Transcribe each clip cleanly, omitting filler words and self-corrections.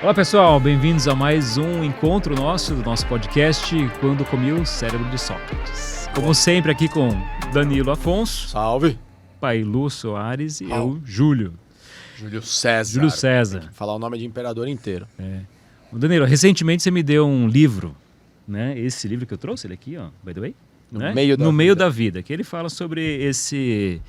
Olá pessoal, bem-vindos a mais um encontro do nosso podcast Quando Comi o Cérebro de Sócrates. Como sempre aqui com Danilo Afonso. Salve. Pailu Soares e eu, Júlio. Júlio César. Júlio César. Tem que falar o nome de imperador inteiro. Danilo, recentemente você me deu um livro, né? Esse livro que eu trouxe, ele aqui, ó, by the way. No meio da vida, que ele fala sobre esse...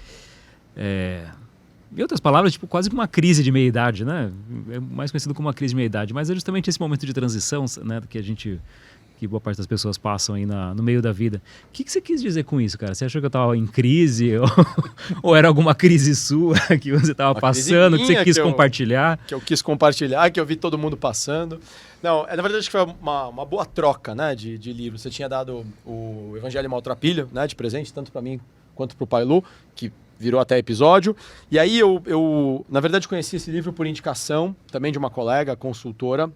Em outras palavras, tipo, quase uma crise de meia-idade, né? É mais conhecido como uma crise de meia-idade, mas é justamente esse momento de transição, né, que boa parte das pessoas passam aí no meio da vida. O que você quis dizer com isso, cara? Você achou que eu estava em crise? Ou era alguma crise sua que você estava passando, que você quis compartilhar? Que eu quis compartilhar, que eu vi todo mundo passando. Não, na verdade acho que foi uma boa troca, né, de livros. Você tinha dado o Evangelho Maltrapilho, né, de presente, tanto para mim quanto para o Pailu, que virou até episódio. E aí eu, na verdade, conheci esse livro por indicação, também de uma colega, consultora.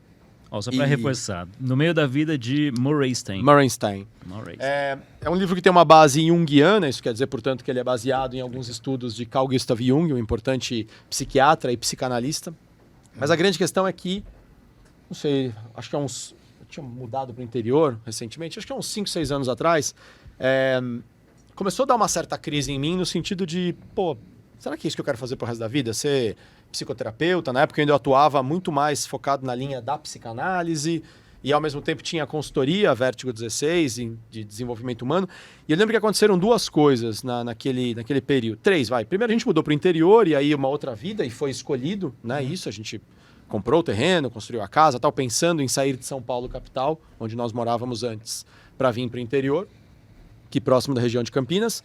Só para reforçar, No Meio da Vida, de Morenstein. É um livro que tem uma base junguiana, isso quer dizer, portanto, que ele é baseado em alguns estudos de Carl Gustav Jung, um importante psiquiatra e psicanalista. Mas a grande questão é que, não sei, acho que eu tinha mudado para o interior recentemente, acho que há uns 5, 6 anos atrás, começou a dar uma certa crise em mim no sentido de, será que é isso que eu quero fazer pro resto da vida? Ser psicoterapeuta? Na época eu ainda atuava muito mais focado na linha da psicanálise e ao mesmo tempo tinha a consultoria, a Vértigo 16, de desenvolvimento humano. E eu lembro que aconteceram duas coisas naquele período. 3, vai. Primeiro a gente mudou pro interior e aí uma outra vida e foi escolhido, né? Isso, a gente comprou o terreno, construiu a casa, tal, pensando em sair de São Paulo, capital, onde nós morávamos antes, para vir pro interior, aqui próximo da região de Campinas.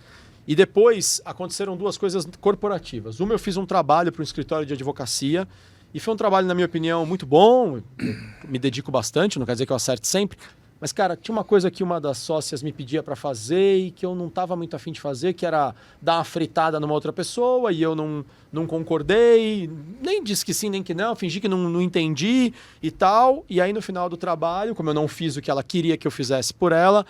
E depois aconteceram duas coisas corporativas. Uma, eu fiz um trabalho para um escritório de advocacia e foi um trabalho, na minha opinião, muito bom. Eu me dedico bastante, não quer dizer que eu acerte sempre. Mas, cara, tinha uma coisa que uma das sócias me pedia para fazer e que eu não estava muito afim de fazer, que era dar uma fritada numa outra pessoa e eu não concordei, nem disse que sim, nem que não, fingi que não entendi e tal. E aí, no final do trabalho, como eu não fiz o que ela queria que eu fizesse por ela,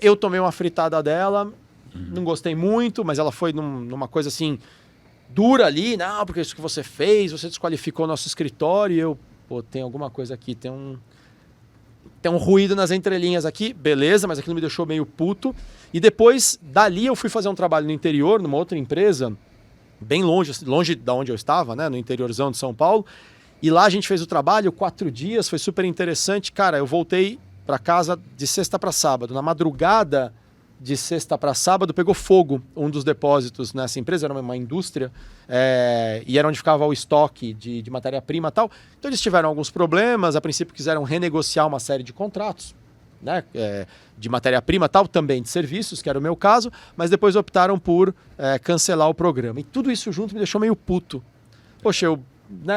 eu tomei uma fritada dela, não gostei muito, mas ela foi numa coisa assim, dura ali, não, porque isso que você fez, você desqualificou o nosso escritório, e eu, tem alguma coisa aqui, tem um ruído nas entrelinhas aqui, beleza, mas aquilo me deixou meio puto. E depois, dali eu fui fazer um trabalho no interior, numa outra empresa, bem longe da onde eu estava, né, no interiorzão de São Paulo, e lá a gente fez o trabalho, 4 dias, foi super interessante. Cara, eu voltei para casa de sexta para sábado. Na madrugada de sexta para sábado, pegou fogo um dos depósitos nessa empresa, era uma indústria, e era onde ficava o estoque de matéria-prima e tal. Então eles tiveram alguns problemas, a princípio quiseram renegociar uma série de contratos, né, de matéria-prima e tal, também de serviços, que era o meu caso, mas depois optaram por cancelar o programa. E tudo isso junto me deixou meio puto. Poxa, eu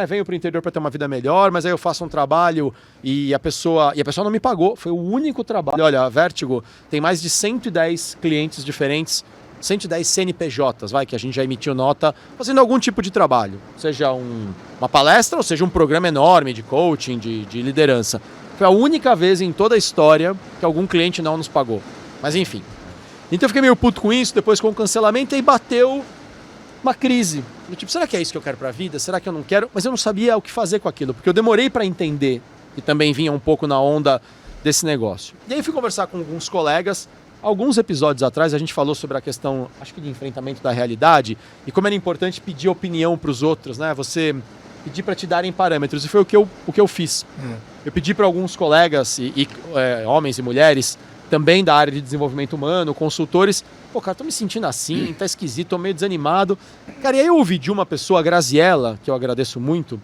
venho para o interior para ter uma vida melhor, mas aí eu faço um trabalho e a pessoa não me pagou. Foi o único trabalho. Olha, a Vértigo tem mais de 110 clientes diferentes, 110 CNPJs, que a gente já emitiu nota fazendo algum tipo de trabalho, seja uma palestra ou seja um programa enorme de coaching, de liderança. Foi a única vez em toda a história que algum cliente não nos pagou. Mas enfim. Então eu fiquei meio puto com isso, depois com o cancelamento, e aí bateu uma crise. Tipo, será que é isso que eu quero pra vida? Será que eu não quero? Mas eu não sabia o que fazer com aquilo, porque eu demorei para entender, e também vinha um pouco na onda desse negócio. E aí fui conversar com alguns colegas. Alguns episódios atrás a gente falou sobre a questão, acho que de enfrentamento da realidade, e como era importante pedir opinião para os outros, né? Você pedir para te darem parâmetros, e foi o que eu fiz. Eu pedi para alguns colegas, homens e mulheres, também da área de desenvolvimento humano, consultores, cara, tô me sentindo assim, tá esquisito, tô meio desanimado. Cara, e aí eu ouvi de uma pessoa, a Graziella, que eu agradeço muito,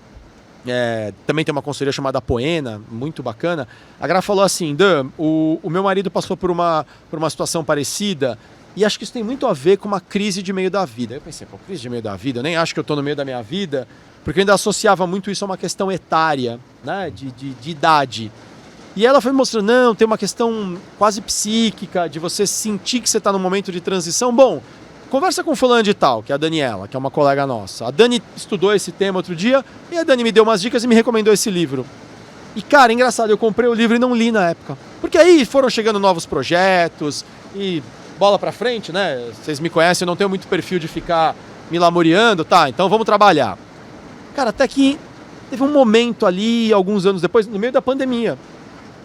também tem uma consultoria chamada Poena, muito bacana. A Gra falou assim, Dan, o meu marido passou por uma situação parecida e acho que isso tem muito a ver com uma crise de meio da vida. Eu pensei, crise de meio da vida? Eu nem acho que eu tô no meio da minha vida, porque eu ainda associava muito isso a uma questão etária, né, de idade. E ela foi mostrando, não, tem uma questão quase psíquica, de você sentir que você está num momento de transição. Bom, conversa com fulano de tal, que é a Daniela, que é uma colega nossa. A Dani estudou esse tema outro dia, e a Dani me deu umas dicas e me recomendou esse livro. E, cara, engraçado, eu comprei o livro e não li na época. Porque aí foram chegando novos projetos, e bola pra frente, né? Vocês me conhecem, eu não tenho muito perfil de ficar me lamuriando, tá, então vamos trabalhar. Cara, até que Teve um momento ali, alguns anos depois, no meio da pandemia.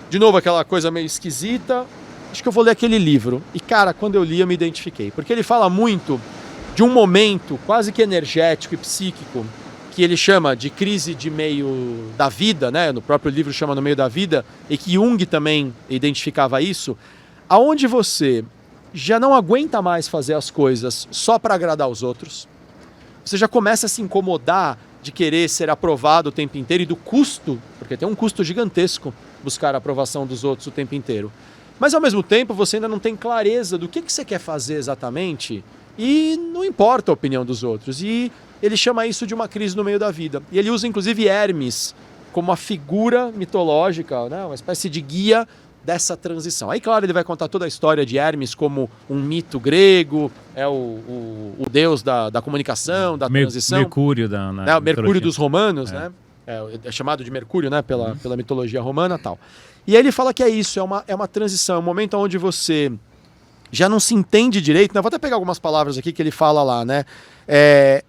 De novo, aquela coisa meio esquisita. Acho que eu vou ler aquele livro. E, cara, quando eu li, eu me identifiquei. Porque ele fala muito de um momento quase que energético e psíquico, que ele chama de crise de meio da vida, né? No próprio livro chama No Meio da Vida, e que Jung também identificava isso, aonde você já não aguenta mais fazer as coisas só para agradar os outros. Você já começa a se incomodar de querer ser aprovado o tempo inteiro e do custo, porque tem um custo gigantesco buscar a aprovação dos outros o tempo inteiro. Mas ao mesmo tempo você ainda não tem clareza do que você quer fazer exatamente e não importa a opinião dos outros. E ele chama isso de uma crise no meio da vida. E ele usa inclusive Hermes como uma figura mitológica, né? Uma espécie de guia dessa transição. Aí, claro, ele vai contar toda a história de Hermes como um mito grego, é o deus da comunicação, da transição. Mercúrio o Mercúrio dos romanos, né? É chamado de Mercúrio, né? Pela mitologia romana e tal. E aí ele fala que é isso, é uma transição, é um momento onde você já não se entende direito, né? Vou até pegar algumas palavras aqui que ele fala lá, né? É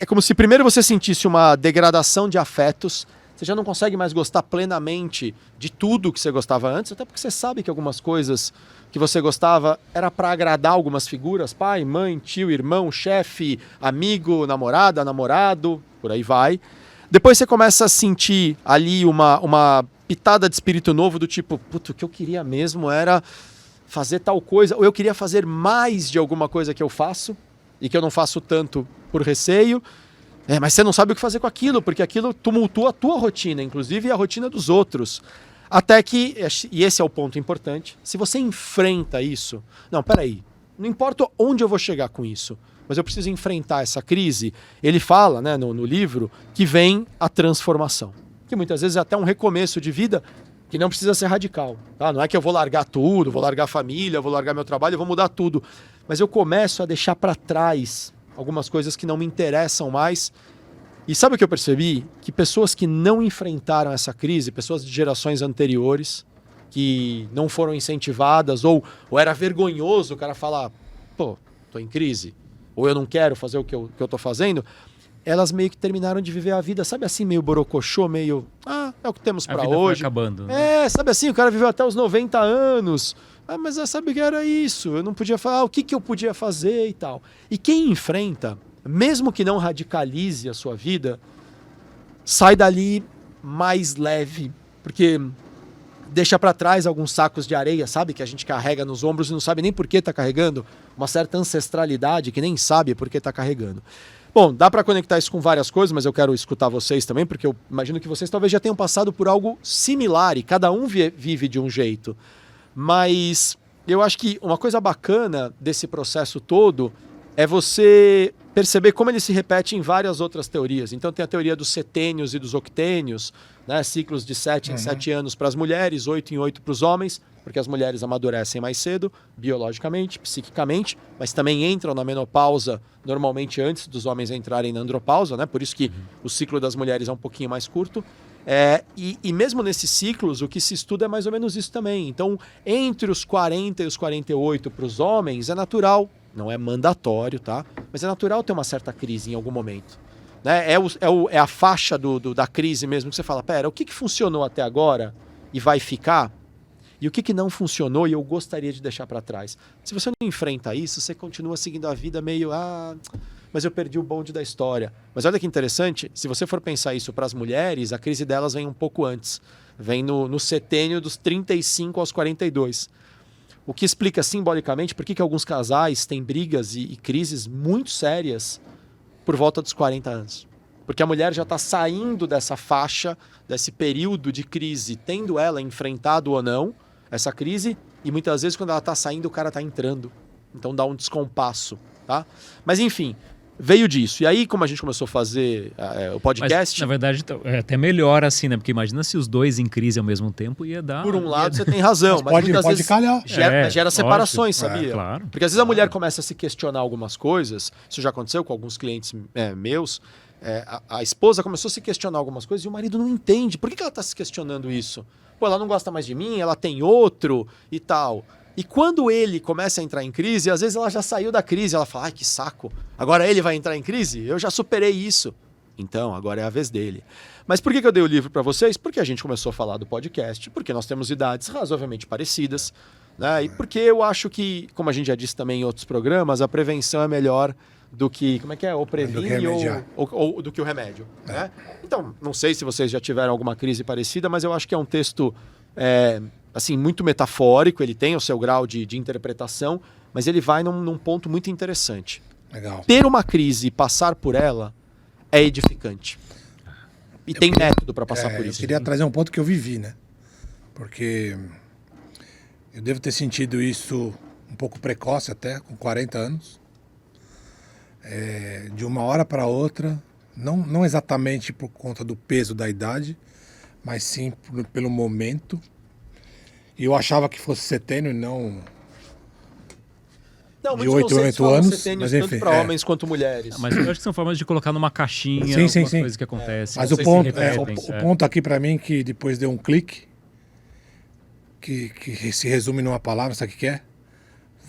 como se primeiro você sentisse uma degradação de afetos, você já não consegue mais gostar plenamente de tudo que você gostava antes, até porque você sabe que algumas coisas que você gostava era para agradar algumas figuras, pai, mãe, tio, irmão, chefe, amigo, namorada, namorado, por aí vai. Depois você começa a sentir ali uma pitada de espírito novo do tipo, puto, o que eu queria mesmo era fazer tal coisa, ou eu queria fazer mais de alguma coisa que eu faço, e que eu não faço tanto por receio, mas você não sabe o que fazer com aquilo, porque aquilo tumultua a tua rotina, inclusive a rotina dos outros. Até que, e esse é o ponto importante, se você enfrenta isso, não, peraí, não importa onde eu vou chegar com isso, mas eu preciso enfrentar essa crise, ele fala, né, no livro, que vem a transformação, que muitas vezes é até um recomeço de vida, que não precisa ser radical, tá? Não é que eu vou largar tudo, vou largar a família, vou largar meu trabalho, eu vou mudar tudo, mas eu começo a deixar para trás algumas coisas que não me interessam mais. E sabe o que eu percebi? Que pessoas que não enfrentaram essa crise, pessoas de gerações anteriores, que não foram incentivadas, ou era vergonhoso o cara falar, pô, tô em crise, ou eu não quero fazer o que eu tô fazendo, elas meio que terminaram de viver a vida, sabe assim, meio borocochô, meio, é o que temos para hoje. Foi acabando, né? Sabe assim, o cara viveu até os 90 anos, mas sabe o que era isso? Eu não podia falar o que eu podia fazer e tal. E quem enfrenta, mesmo que não radicalize a sua vida, sai dali mais leve, porque deixa para trás alguns sacos de areia, sabe? Que a gente carrega nos ombros e não sabe nem por que tá carregando, uma certa ancestralidade que nem sabe por que tá carregando. Bom, dá para conectar isso com várias coisas, mas eu quero escutar vocês também, porque eu imagino que vocês talvez já tenham passado por algo similar e cada um vive de um jeito. Mas eu acho que uma coisa bacana desse processo todo é você perceber como ele se repete em várias outras teorias. Então tem a teoria dos setênios e dos octênios, né? Ciclos de 7 em 7 anos para as mulheres, 8 em 8 para os homens, porque as mulheres amadurecem mais cedo, biologicamente, psiquicamente, mas também entram na menopausa normalmente antes dos homens entrarem na andropausa, né? Por isso que o ciclo das mulheres é um pouquinho mais curto. E mesmo nesses ciclos, o que se estuda é mais ou menos isso também. Então, entre os 40 e os 48 para os homens, é natural, não é mandatório, tá? Mas é natural ter uma certa crise em algum momento. Né? É a faixa da crise mesmo, que você fala, pera, o que funcionou até agora e vai ficar? E o que não funcionou e eu gostaria de deixar para trás? Se você não enfrenta isso, você continua seguindo a vida meio, mas eu perdi o bonde da história. Mas olha que interessante, se você for pensar isso para as mulheres, a crise delas vem um pouco antes. Vem no setênio dos 35 aos 42. O que explica simbolicamente por que alguns casais têm brigas e crises muito sérias por volta dos 40 anos. Porque a mulher já está saindo dessa faixa, desse período de crise, tendo ela enfrentado ou não essa crise, e muitas vezes quando ela está saindo, o cara está entrando. Então dá um descompasso, tá? Mas enfim, veio disso. E aí, como a gente começou a fazer o podcast... Mas, na verdade, é até melhor assim, né? Porque imagina se os dois em crise ao mesmo tempo ia dar... Por um lado, você tem razão, mas muitas vezes calhar. Gera separações, sabia? Claro. Porque às vezes a mulher começa a se questionar algumas coisas, isso já aconteceu com alguns clientes meus, a esposa começou a se questionar algumas coisas e o marido não entende. Por que ela está se questionando isso? Pô, ela não gosta mais de mim, ela tem outro e tal. E quando ele começa a entrar em crise, às vezes ela já saiu da crise, ela fala, ai, que saco, agora ele vai entrar em crise? Eu já superei isso. Então, agora é a vez dele. Mas por que eu dei o livro para vocês? Porque a gente começou a falar do podcast, porque nós temos idades razoavelmente parecidas, né? E porque eu acho que, como a gente já disse também em outros programas, a prevenção é melhor do que, como é que é? Ou previne ou do que o remédio. Né? Então, não sei se vocês já tiveram alguma crise parecida, mas eu acho que é um texto assim, muito metafórico, ele tem o seu grau de interpretação, mas ele vai num ponto muito interessante. Legal. Ter uma crise e passar por ela é edificante. E tem método para passar por isso. Eu queria trazer um ponto que eu vivi, né? Porque eu devo ter sentido isso um pouco precoce até, com 40 anos. De uma hora para outra, não exatamente por conta do peso da idade, mas sim pelo momento. E eu achava que fosse setênio e não de 8 anos, mas enfim. Tanto para homens quanto mulheres. Mas eu acho que são formas de colocar numa caixinha sim. coisas que acontecem. Mas o ponto aqui para mim que depois deu um clique, que se resume numa palavra, sabe o que é?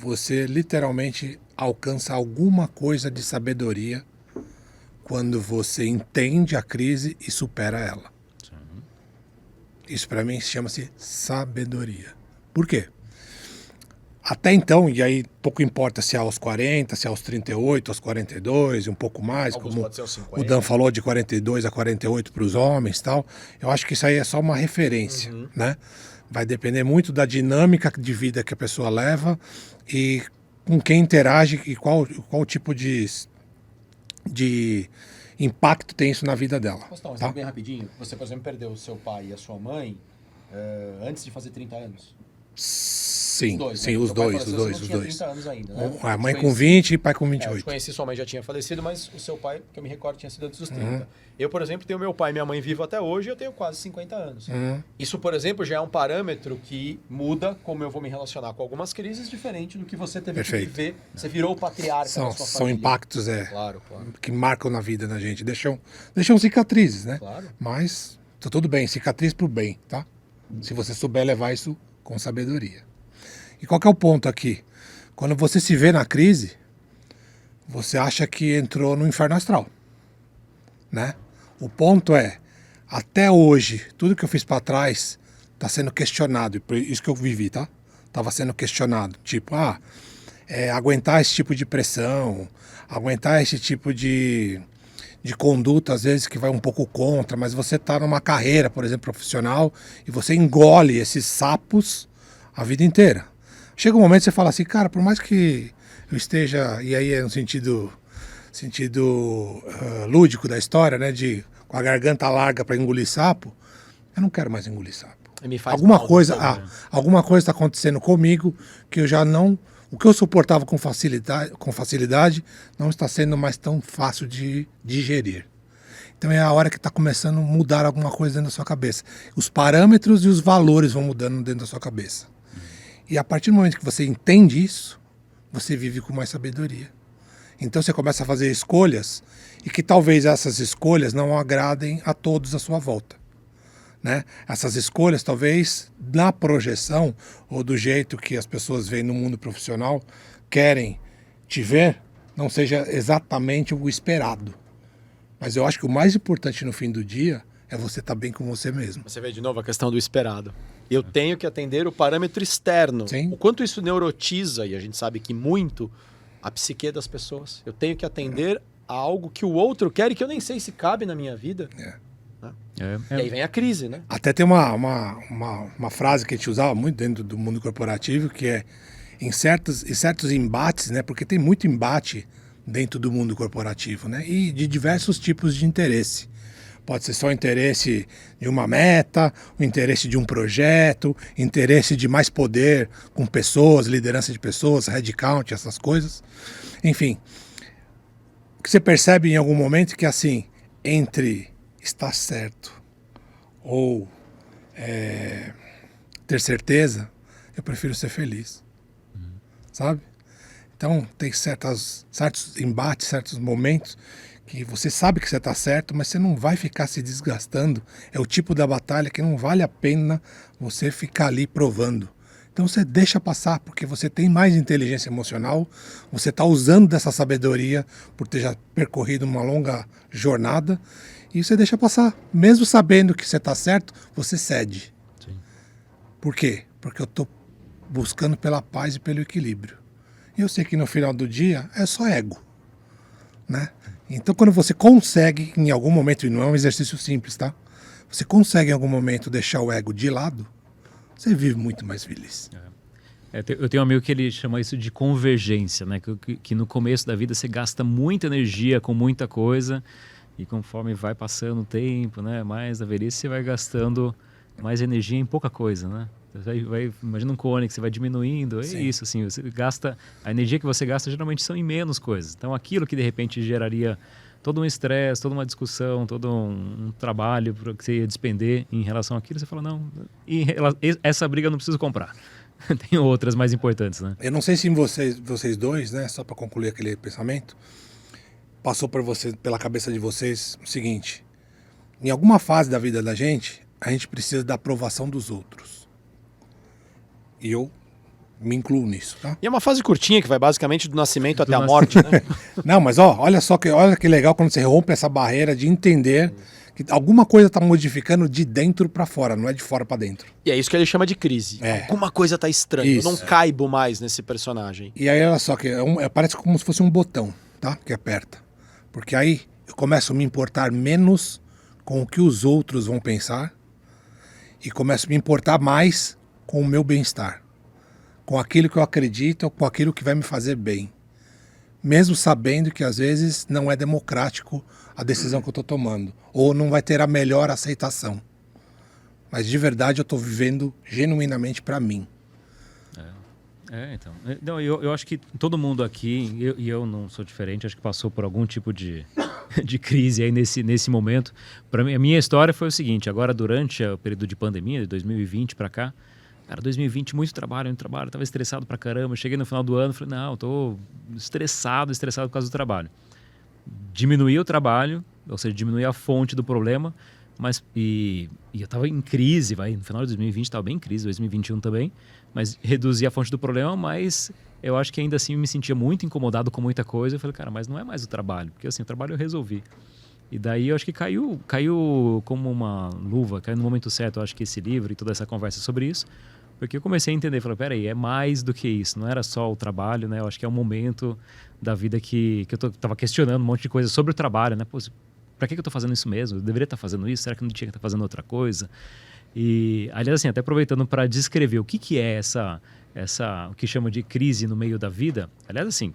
Você literalmente alcança alguma coisa de sabedoria quando você entende a crise e supera ela. Isso para mim chama-se sabedoria. Por quê? Até então, e aí pouco importa se é aos 40, se é aos 38, aos 42 e um pouco mais, alguns como pode ser aos 50. O Dan falou, de 42 a 48 para os homens e tal. Eu acho que isso aí é só uma referência, né? Vai depender muito da dinâmica de vida que a pessoa leva e com quem interage e qual tipo de impacto tem isso na vida dela. Posso dar um exemplo bem rapidinho? Você, por exemplo, perdeu o seu pai e a sua mãe antes de fazer 30 anos. Sim, os dois. Não tinha 30 anos ainda, né? A mãe com 20 e pai com 28. Eu conheci sua mãe, já tinha falecido, mas o seu pai, que eu me recordo, tinha sido antes dos 30. Eu, por exemplo, tenho meu pai e minha mãe vivo até hoje e eu tenho quase 50 anos. Isso, por exemplo, já é um parâmetro que muda como eu vou me relacionar com algumas crises, diferente do que você teve que viver. Você virou o patriarca da sua família. São impactos, claro. Que marcam na vida da gente. Deixam cicatrizes, né? Claro. Mas tá tudo bem, cicatriz pro bem, tá? Se você souber levar isso com sabedoria. E qual que é o ponto aqui? Quando você se vê na crise, você acha que entrou no inferno astral, né? O ponto é, até hoje, tudo que eu fiz para trás está sendo questionado, por isso que eu vivi, tá? Tava sendo questionado, tipo, aguentar esse tipo de pressão, aguentar esse tipo de conduta, às vezes, que vai um pouco contra, mas você tá numa carreira, por exemplo, profissional, e você engole esses sapos a vida inteira. Chega um momento que você fala assim, cara, por mais que eu esteja, e aí é no sentido lúdico da história, né, com a garganta larga para engolir sapo, eu não quero mais engolir sapo. Alguma coisa está acontecendo comigo que eu já não, o que eu suportava com facilidade não está sendo mais tão fácil de digerir. Então é a hora que está começando a mudar alguma coisa dentro da sua cabeça. Os parâmetros e os valores vão mudando dentro da sua cabeça. E a partir do momento que você entende isso, você vive com mais sabedoria. Então você começa a fazer escolhas e que talvez essas escolhas não agradem a todos à sua volta, né? Essas escolhas talvez na projeção ou do jeito que as pessoas veem no mundo profissional querem te ver, não seja exatamente o esperado. Mas eu acho que o mais importante no fim do dia é você estar bem com você mesmo. Você vê de novo a questão do esperado. Eu tenho que atender o parâmetro externo. Sim. O quanto isso neurotiza, e a gente sabe que muito, a psique das pessoas. Eu tenho que atender a algo que o outro quer e que eu nem sei se cabe na minha vida. E aí vem a crise, né? Até tem uma frase que a gente usava muito dentro do mundo corporativo, que é em certos embates, né? Porque tem muito embate dentro do mundo corporativo, né? E de diversos tipos de interesse. Pode ser só o interesse de uma meta, o interesse de um projeto, interesse de mais poder com pessoas, liderança de pessoas, headcount, essas coisas. Enfim, o que você percebe em algum momento é que assim, entre estar certo ou ter certeza, eu prefiro ser feliz. Sabe? Então tem certos embates, certos momentos que você sabe que você está certo, mas você não vai ficar se desgastando. É o tipo da batalha que não vale a pena você ficar ali provando. Então você deixa passar, porque você tem mais inteligência emocional, você está usando dessa sabedoria por ter já percorrido uma longa jornada, e você deixa passar. Mesmo sabendo que você está certo, você cede. Sim. Por quê? Porque eu estou buscando pela paz e pelo equilíbrio. E eu sei que no final do dia é só ego, né? Então quando você consegue, em algum momento, e não é um exercício simples, tá? Você consegue em algum momento deixar o ego de lado, você vive muito mais feliz. Eu tenho um amigo que ele chama isso de convergência, né? Que no começo da vida você gasta muita energia com muita coisa e conforme vai passando o tempo, né? Mais a velhice você vai gastando mais energia em pouca coisa, né? Imagina um cone que você vai diminuindo, é isso, assim, você gasta, a energia que você gasta geralmente são em menos coisas. Então aquilo que de repente geraria todo um estresse, toda uma discussão, todo um trabalho que você ia despender em relação àquilo, você fala, não, essa briga eu não preciso comprar. Tem outras mais importantes, né? Eu não sei se vocês dois, né, só para concluir aquele pensamento, passou pela cabeça de vocês o seguinte: em alguma fase da vida da gente, a gente precisa da aprovação dos outros. E eu me incluo nisso, tá? E é uma fase curtinha que vai basicamente do nascimento até a morte, né? Não, mas olha que legal quando você rompe essa barreira de entender que alguma coisa está modificando de dentro para fora, não é de fora para dentro. E é isso que ele chama de crise. Alguma coisa tá estranha, eu não caibo mais nesse personagem. E aí olha só que parece como se fosse um botão, tá? Que aperta. Porque aí eu começo a me importar menos com o que os outros vão pensar e começo a me importar mais com o meu bem-estar, com aquilo que eu acredito, com aquilo que vai me fazer bem. Mesmo sabendo que às vezes não é democrático a decisão que eu estou tomando, ou não vai ter a melhor aceitação. Mas de verdade eu estou vivendo genuinamente para mim. Então. Não, eu acho que todo mundo aqui, e eu não sou diferente, acho que passou por algum tipo de crise aí nesse momento. Para mim, a minha história foi o seguinte: agora durante o período de pandemia, de 2020 para cá, cara, 2020, muito trabalho, tava estressado pra caramba. Cheguei no final do ano, falei, não, tô estressado por causa do trabalho. Diminuí o trabalho, ou seja, diminuí a fonte do problema, mas e eu tava em crise, no final de 2020 tava bem em crise, 2021 também, mas reduzi a fonte do problema, mas eu acho que ainda assim me sentia muito incomodado com muita coisa. Eu falei, cara, mas não é mais o trabalho, porque assim, o trabalho eu resolvi. E daí eu acho que caiu como uma luva, caiu no momento certo, eu acho que esse livro e toda essa conversa sobre isso, porque eu comecei a entender, falei, peraí, é mais do que isso, não era só o trabalho, né? Eu acho que é um momento da vida que eu tava questionando um monte de coisa sobre o trabalho, né? Pô, pra que eu tô fazendo isso mesmo? Eu deveria estar fazendo isso? Será que eu não tinha que estar fazendo outra coisa? E, aliás, assim, até aproveitando para descrever o que é essa o que chama de crise no meio da vida, aliás, assim,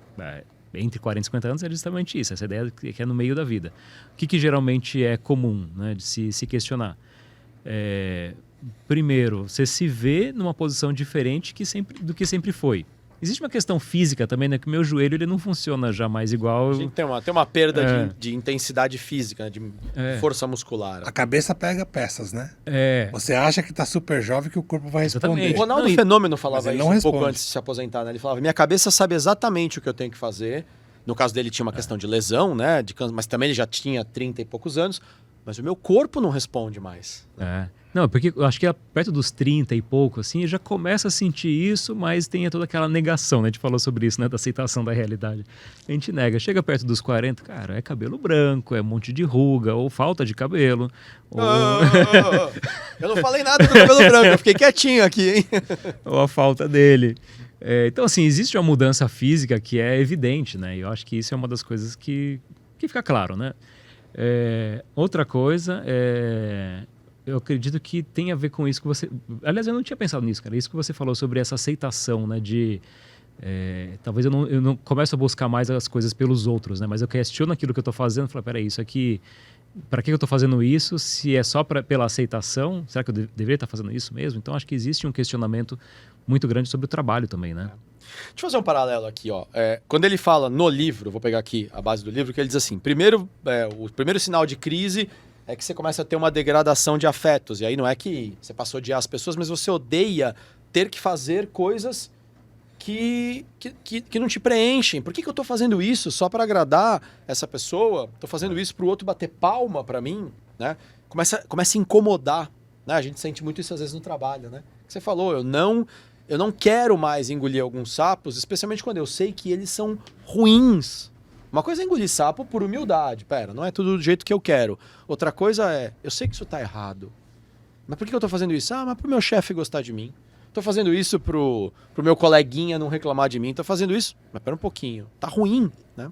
entre 40 e 50 anos é justamente isso, essa ideia que é no meio da vida. O que geralmente é comum, né, de se questionar? Primeiro, você se vê numa posição diferente do que sempre foi. Existe uma questão física também, né? Que o meu joelho ele não funciona já mais igual. A gente tem uma perda de intensidade física, né? De força muscular. A cabeça pega peças, né? Você acha que tá super jovem que o corpo vai responder. Exatamente. O Ronaldo Fenômeno falava isso um pouco antes de se aposentar, né? Ele falava, minha cabeça sabe exatamente o que eu tenho que fazer. No caso dele tinha uma questão de lesão, né? Mas também ele já tinha 30 e poucos anos. Mas o meu corpo não responde mais. Não, porque eu acho que perto dos 30 e pouco, assim, já começa a sentir isso, mas tem toda aquela negação, né? A gente falou sobre isso, né? Da aceitação da realidade. A gente nega. Chega perto dos 40, cara, é cabelo branco, é um monte de ruga, ou falta de cabelo. Eu não falei nada do cabelo branco, eu fiquei quietinho aqui, hein? Ou a falta dele. Então, assim, existe uma mudança física que é evidente, né? E eu acho que isso é uma das coisas que fica claro, né? Outra coisa eu acredito que tem a ver com isso que você... Aliás, eu não tinha pensado nisso, cara. Isso que você falou sobre essa aceitação, né? De... talvez eu não comece a buscar mais as coisas pelos outros, né? Mas eu questiono aquilo que eu estou fazendo. Falo, peraí, isso aqui... Para que eu estou fazendo isso? Se é só pela aceitação, será que eu deveria estar fazendo isso mesmo? Então, acho que existe um questionamento muito grande sobre o trabalho também, né? Deixa eu fazer um paralelo aqui, ó. Quando ele fala no livro, vou pegar aqui a base do livro, que ele diz assim, primeiro, o primeiro sinal de crise é que você começa a ter uma degradação de afetos. E aí não é que você passou a odiar as pessoas, mas você odeia ter que fazer coisas que não te preenchem. Por que eu estou fazendo isso só para agradar essa pessoa? Estou fazendo isso para o outro bater palma para mim, né? Começa a incomodar, né? A gente sente muito isso às vezes no trabalho, né? Você falou, eu não Eu não quero mais engolir alguns sapos, especialmente quando eu sei que eles são ruins. Uma coisa é engolir sapo por humildade. Pera, não é tudo do jeito que eu quero. Outra coisa é, eu sei que isso tá errado. Mas por que eu tô fazendo isso? Ah, mas pro meu chefe gostar de mim. Tô fazendo isso pro meu coleguinha não reclamar de mim. Tô fazendo isso, mas pera um pouquinho. Tá ruim, né?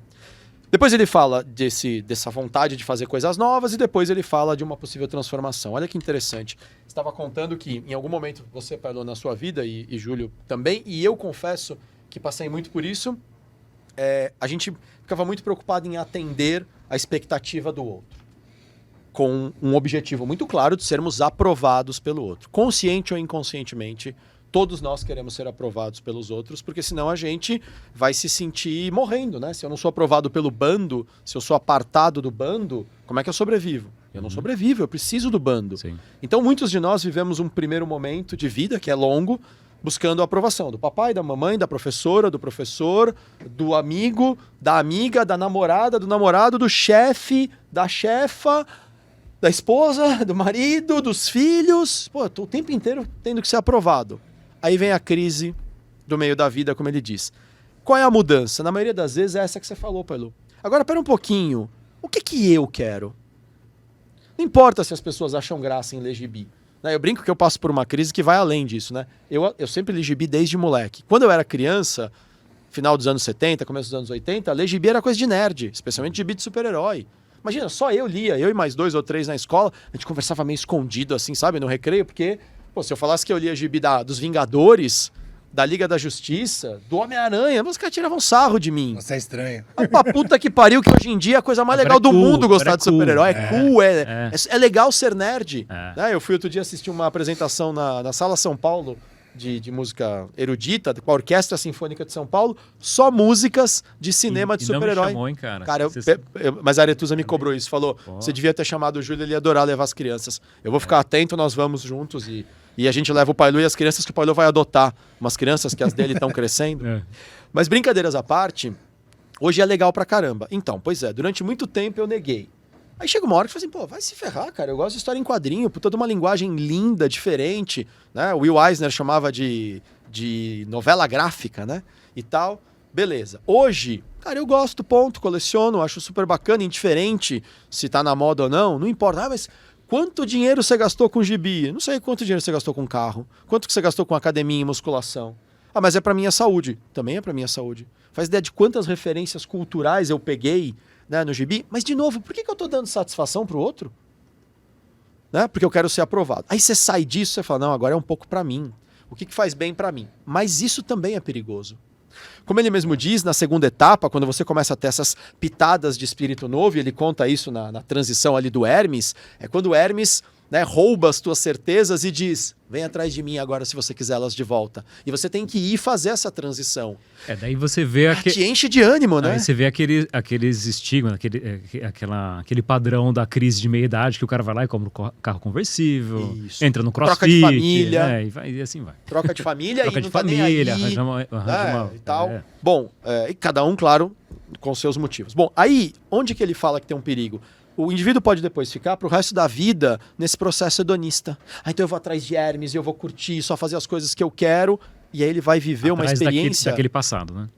Depois ele fala dessa vontade de fazer coisas novas e depois ele fala de uma possível transformação. Olha que interessante. Estava contando que em algum momento você parou na sua vida, e Júlio também, e eu confesso que passei muito por isso. A gente ficava muito preocupado em atender a expectativa do outro, com um objetivo muito claro de sermos aprovados pelo outro. Consciente ou inconscientemente, todos nós queremos ser aprovados pelos outros, porque senão a gente vai se sentir morrendo, né? Se eu não sou aprovado pelo bando, se eu sou apartado do bando, como é que eu sobrevivo? Eu não sobrevivo, eu preciso do bando. Sim. Então muitos de nós vivemos um primeiro momento de vida, que é longo, buscando a aprovação do papai, da mamãe, da professora, do professor, do amigo, da amiga, da namorada, do namorado, do chefe, da chefa, da esposa, do marido, dos filhos. Pô, eu tô o tempo inteiro tendo que ser aprovado. Aí vem a crise do meio da vida, como ele diz. Qual é a mudança? Na maioria das vezes é essa que você falou, Pailu. Agora, pera um pouquinho. O que eu quero? Não importa se as pessoas acham graça em ler gibi. Eu brinco que eu passo por uma crise que vai além disso, né? Eu sempre li gibi desde moleque. Quando eu era criança, final dos anos 70, começo dos anos 80, ler gibi era coisa de nerd, especialmente gibi de super-herói. Imagina, só eu lia, eu e mais 2 ou 3 na escola, a gente conversava meio escondido assim, sabe, no recreio, porque se eu falasse que eu lia gibi dos Vingadores, da Liga da Justiça, do Homem-Aranha, os caras tiravam sarro de mim. Você é estranho. Pra puta que pariu, que hoje em dia é a coisa mais legal do mundo gostar de super-herói. É cool, é legal ser nerd. Eu fui outro dia assistir uma apresentação na Sala São Paulo, de música erudita, com a Orquestra Sinfônica de São Paulo, só músicas de cinema de super-herói. Não me chamou, hein, cara? Mas a Aretusa me cobrou isso, falou, você devia ter chamado o Júlio, ele ia adorar levar as crianças. Eu vou ficar atento, nós vamos juntos e a gente leva o Pailu e as crianças que o Pailu vai adotar. Umas crianças que as dele estão crescendo. Mas brincadeiras à parte, hoje é legal pra caramba. Então, pois é, durante muito tempo eu neguei. Aí chega uma hora que eu falei assim, vai se ferrar, cara, eu gosto de história em quadrinho, por toda uma linguagem linda, diferente, né? O Will Eisner chamava de novela gráfica, né? E tal, beleza. Hoje, cara, eu gosto, ponto, coleciono, acho super bacana, indiferente se tá na moda ou não importa. Mas quanto dinheiro você gastou com gibi? Não sei quanto dinheiro você gastou com carro, quanto que você gastou com academia e musculação. Mas é pra minha saúde, também é pra minha saúde. Faz ideia de quantas referências culturais eu peguei, né, no gibi, mas de novo, por que eu tô dando satisfação pro outro? Né? Porque eu quero ser aprovado. Aí você sai disso, você fala, não, agora é um pouco pra mim. O que faz bem pra mim? Mas isso também é perigoso. Como ele mesmo diz, na segunda etapa, quando você começa a ter essas pitadas de espírito novo, e ele conta isso na transição ali do Hermes, é quando o Hermes, né, rouba as tuas certezas e diz, vem atrás de mim agora se você quiser elas de volta. E você tem que ir fazer essa transição. Daí você vê... Te enche de ânimo, né? Aí você vê aqueles estigmas, aquele padrão da crise de meia-idade, que o cara vai lá e compra um carro conversível, entra no CrossFit... Troca de família. E assim vai. Troca de família troca e de não tá família, nem aí. arranja uma... E tal. Bom, e cada um, claro, com seus motivos. Bom, aí, onde que ele fala que tem um perigo? O indivíduo pode depois ficar pro resto da vida nesse processo hedonista. Então eu vou atrás de Hermes, eu vou curtir, só fazer as coisas que eu quero, e aí ele vai viver uma experiência... daquele passado, né?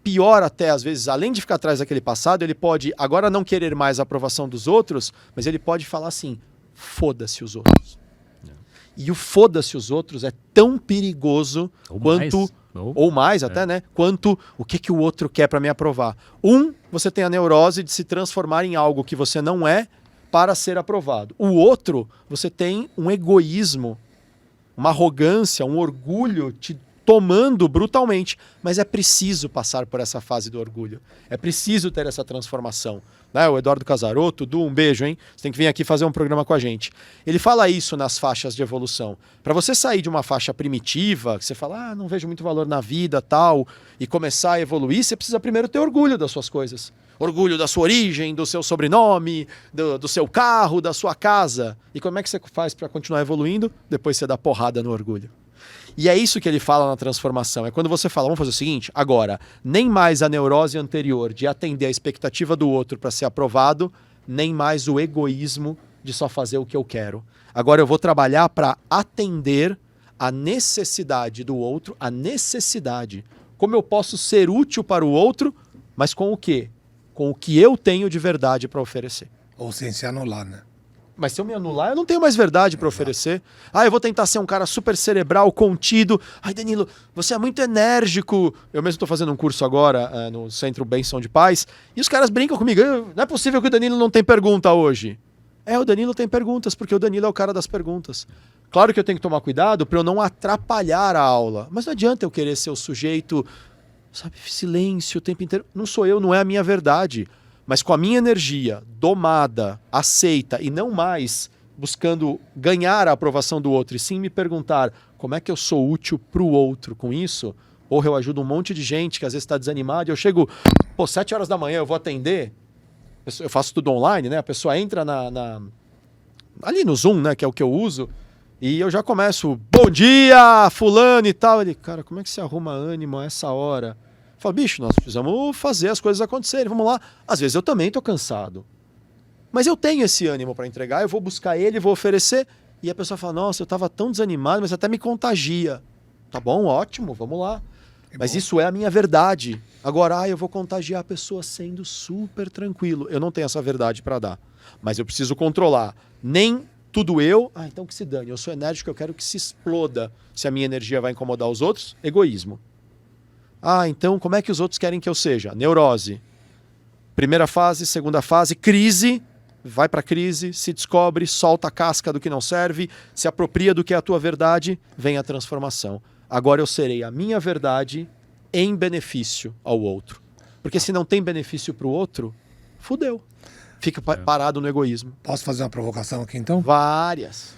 Pior até, às vezes, além de ficar atrás daquele passado, ele pode agora não querer mais a aprovação dos outros, mas ele pode falar assim, foda-se os outros. E o foda-se os outros é tão perigoso quanto... Ou mais até, né? Quanto o que o outro quer para me aprovar. Você tem a neurose de se transformar em algo que você não é para ser aprovado. O outro, você tem um egoísmo, uma arrogância, um orgulho te tomando brutalmente. Mas é preciso passar por essa fase do orgulho. É preciso ter essa transformação. O Eduardo Casarotto, Du, um beijo, hein? Você tem que vir aqui fazer um programa com a gente. Ele fala isso nas faixas de evolução. Para você sair de uma faixa primitiva, que você fala, não vejo muito valor na vida, tal, e começar a evoluir, você precisa primeiro ter orgulho das suas coisas. Orgulho da sua origem, do seu sobrenome, do seu carro, da sua casa. E como é que você faz para continuar evoluindo? Depois você dá porrada no orgulho. E é isso que ele fala na transformação. É quando você fala, vamos fazer o seguinte, agora, nem mais a neurose anterior de atender a expectativa do outro para ser aprovado, nem mais o egoísmo de só fazer o que eu quero. Agora eu vou trabalhar para atender a necessidade do outro, a necessidade. Como eu posso ser útil para o outro, mas com o quê? Com o que eu tenho de verdade para oferecer. Ou sem se anular, né? Mas se eu me anular, eu não tenho mais verdade para oferecer. Eu vou tentar ser um cara super cerebral, contido. Ai, Danilo, você é muito enérgico. Eu mesmo estou fazendo um curso agora no Centro Benção de Paz. E os caras brincam comigo. Não é possível que o Danilo não tenha pergunta hoje. O Danilo tem perguntas, porque o Danilo é o cara das perguntas. Claro que eu tenho que tomar cuidado para eu não atrapalhar a aula. Mas não adianta eu querer ser o sujeito, sabe, silêncio o tempo inteiro. Não sou eu, não é a minha verdade. Mas com a minha energia domada, aceita e não mais buscando ganhar a aprovação do outro, e sim me perguntar como é que eu sou útil para o outro com isso, ou eu ajudo um monte de gente que às vezes está desanimada, e eu chego, 7 horas da manhã eu vou atender, eu faço tudo online, né? A pessoa entra ali no Zoom, né, que é o que eu uso, e eu já começo, bom dia, fulano e tal. Ele, cara, como é que se arruma ânimo a essa hora? Eu falo, bicho, nós precisamos fazer as coisas acontecerem, vamos lá. Às vezes eu também tô cansado. Mas eu tenho esse ânimo para entregar, eu vou buscar ele, vou oferecer. E a pessoa fala, nossa, eu tava tão desanimado, mas até me contagia. Tá bom, ótimo, vamos lá. Mas isso é a minha verdade. Agora, eu vou contagiar a pessoa sendo super tranquilo. Eu não tenho essa verdade para dar. Mas eu preciso controlar. Nem tudo eu, então que se dane. Eu sou enérgico, eu quero que se exploda. Se a minha energia vai incomodar os outros, egoísmo. Então como é que os outros querem que eu seja? Neurose. Primeira fase, segunda fase, crise. Vai para crise, se descobre, solta a casca do que não serve, se apropria do que é a tua verdade, vem a transformação. Agora eu serei a minha verdade em benefício ao outro. Porque se não tem benefício para o outro, fudeu. Fica parado no egoísmo. Posso fazer uma provocação aqui então? Várias.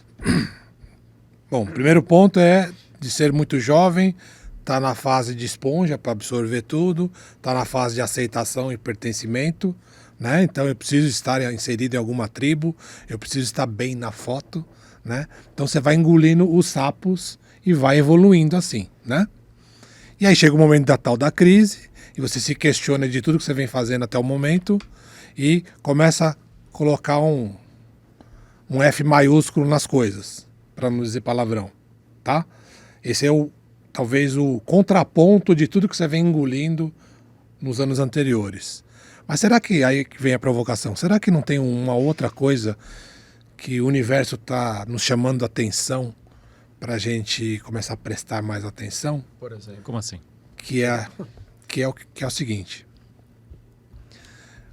Bom, o primeiro ponto é de ser muito jovem, tá na fase de esponja para absorver tudo, tá na fase de aceitação e pertencimento, né? Então eu preciso estar inserido em alguma tribo, eu preciso estar bem na foto, né? Então você vai engolindo os sapos e vai evoluindo assim, né? E aí chega o momento da tal da crise e você se questiona de tudo que você vem fazendo até o momento e começa a colocar um F maiúsculo nas coisas, para não dizer palavrão, tá? Esse é talvez o contraponto de tudo que você vem engolindo nos anos anteriores. Mas será que, aí que vem a provocação, será que não tem uma outra coisa que o universo está nos chamando a atenção para a gente começar a prestar mais atenção? Por exemplo. Como assim? Que é o seguinte.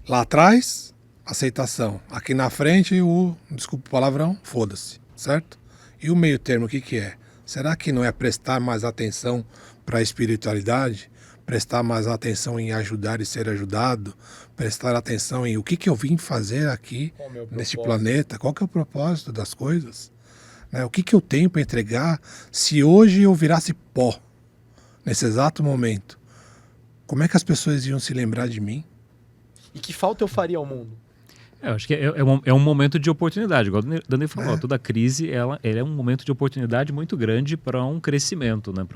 Lá atrás, aceitação. Aqui na frente, desculpa o palavrão, foda-se, certo? E o meio termo, o que é? Será que não é prestar mais atenção para a espiritualidade? Prestar mais atenção em ajudar e ser ajudado? Prestar atenção em o que eu vim fazer aqui neste planeta? Qual que é o propósito das coisas? Né? O que eu tenho para entregar? Se hoje eu virasse pó, nesse exato momento, como é que as pessoas iam se lembrar de mim? E que falta eu faria ao mundo? Eu acho que é um momento de oportunidade, igual o Danilo falou, toda crise ela é um momento de oportunidade muito grande para um crescimento, né?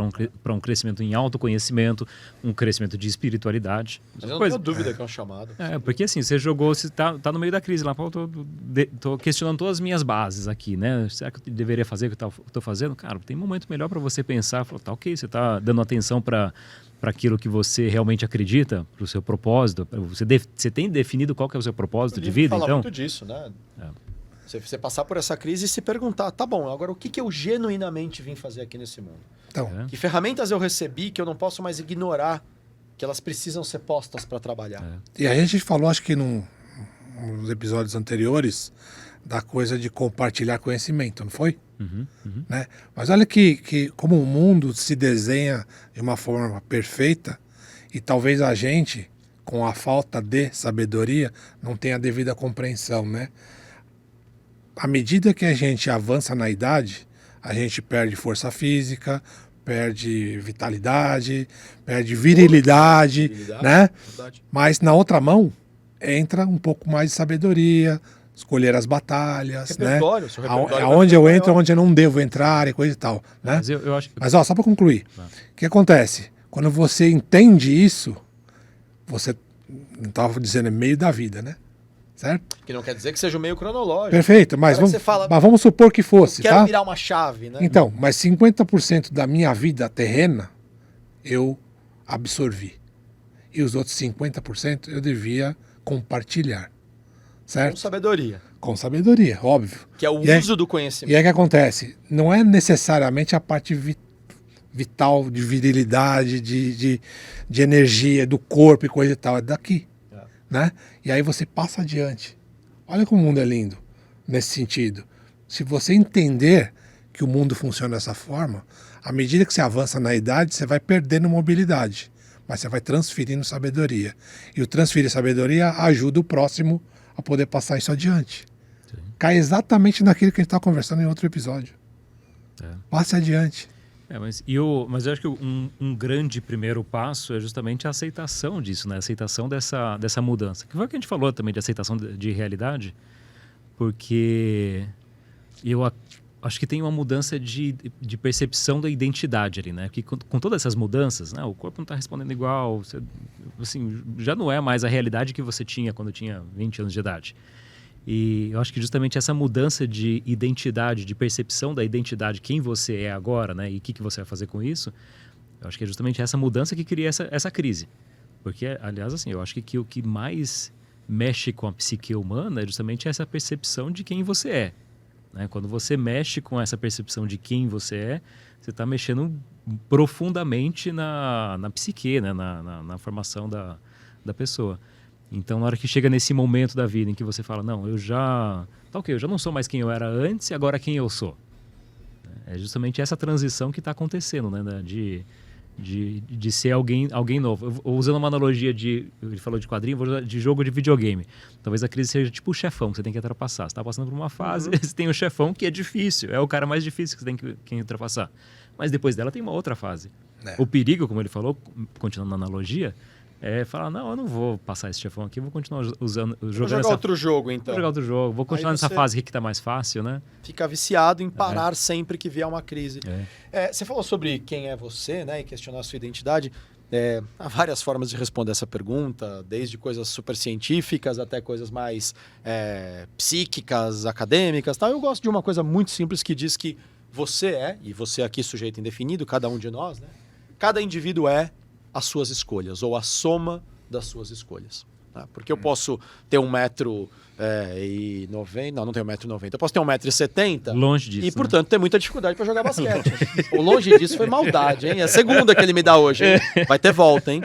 Para um crescimento em autoconhecimento, um crescimento de espiritualidade. Mas eu não tenho dúvida que é um chamado. Porque assim, você jogou, você tá no meio da crise lá, tô questionando todas as minhas bases aqui, né? Será que eu deveria fazer o que eu tô fazendo? Cara, tem um momento melhor para você pensar, falar, tá ok, você tá dando atenção para aquilo que você realmente acredita, para o seu propósito. Você tem definido qual que é o seu propósito de vida? Fala então muito disso, né? Você passar por essa crise e se perguntar, tá bom, agora o que eu genuinamente vim fazer aqui nesse mundo? Então, que ferramentas eu recebi que eu não posso mais ignorar, que elas precisam ser postas para trabalhar? E aí a gente falou, acho que nos episódios anteriores, da coisa de compartilhar conhecimento, não foi? Né? Mas olha que como o mundo se desenha de uma forma perfeita e talvez a gente, com a falta de sabedoria, não tenha a devida compreensão, né? À medida que a gente avança na idade, a gente perde força física, perde vitalidade, perde virilidade, né? Verdade. Mas na outra mão entra um pouco mais de sabedoria, escolher as batalhas, né? Aonde eu entro, aonde eu não devo entrar e coisa e tal, né? Mas só para concluir, o que acontece? Quando você entende isso, você, não estava dizendo, é meio da vida, né? certo? Que não quer dizer que seja o meio cronológico. Perfeito, mas vamos supor que fosse, quero tá? virar uma chave, né? Então, mas 50% da minha vida terrena eu absorvi. E os outros 50% eu devia compartilhar, certo? Com sabedoria. Com sabedoria, óbvio. Que é o uso do conhecimento. E aí o que acontece? Não é necessariamente a parte vital, de virilidade, de energia, do corpo e coisa e tal, é daqui. Né? E aí você passa adiante. Olha como o mundo é lindo nesse sentido. Se você entender que o mundo funciona dessa forma, à medida que você avança na idade, você vai perdendo mobilidade, mas você vai transferindo sabedoria. E o transferir sabedoria ajuda o próximo a poder passar isso adiante. Sim. Cai exatamente naquilo que a gente estava conversando em outro episódio. Passe adiante. Mas eu acho que um grande primeiro passo é justamente a aceitação disso, né? A aceitação dessa mudança. Que foi o que a gente falou também de aceitação de realidade, porque eu acho que tem uma mudança de percepção da identidade ali, né? Porque com todas essas mudanças, né? O corpo não está respondendo igual, você, assim, já não é mais a realidade que você tinha quando tinha 20 anos de idade. E eu acho que justamente essa mudança de identidade, de percepção da identidade, quem você é agora, né, e o que você vai fazer com isso, eu acho que é justamente essa mudança que cria essa crise. Porque, aliás, assim, eu acho que o que mais mexe com a psique humana é justamente essa percepção de quem você é. Né? Quando você mexe com essa percepção de quem você é, você está mexendo profundamente na psique, né, na formação da pessoa. Então, na hora que chega nesse momento da vida em que você fala, não, eu já não sou mais quem eu era antes e agora quem eu sou. É justamente essa transição que está acontecendo, né? De ser alguém novo. Usando uma analogia ele falou de quadrinho, vou usar de jogo de videogame. Talvez a crise seja tipo o chefão que você tem que ultrapassar. Você está passando por uma fase, você tem o chefão que é difícil, é o cara mais difícil que você tem que ultrapassar. Mas depois dela tem uma outra fase. O perigo, como ele falou, continuando na analogia, é falar, não, eu não vou passar esse chefão aqui, vou continuar jogando vou jogar outro jogo, então. Vou jogar outro jogo, vou continuar nessa fase aqui que tá mais fácil, né? Fica viciado em parar sempre que vier uma crise. Você falou sobre quem é você, né, e questionar a sua identidade. Há várias formas de responder essa pergunta, desde coisas super científicas até coisas mais psíquicas, acadêmicas, tal. Eu gosto de uma coisa muito simples que diz que você é, e você aqui sujeito indefinido, cada um de nós, né? Cada indivíduo é as suas escolhas, ou a soma das suas escolhas. Tá? Porque eu posso ter 1,90 m, não tenho 1,90 m, eu posso ter 1,70 m. Longe disso. E, portanto, ter muita dificuldade para jogar basquete. O longe disso foi maldade, hein? É a segunda que ele me dá hoje, hein? Vai ter volta, hein?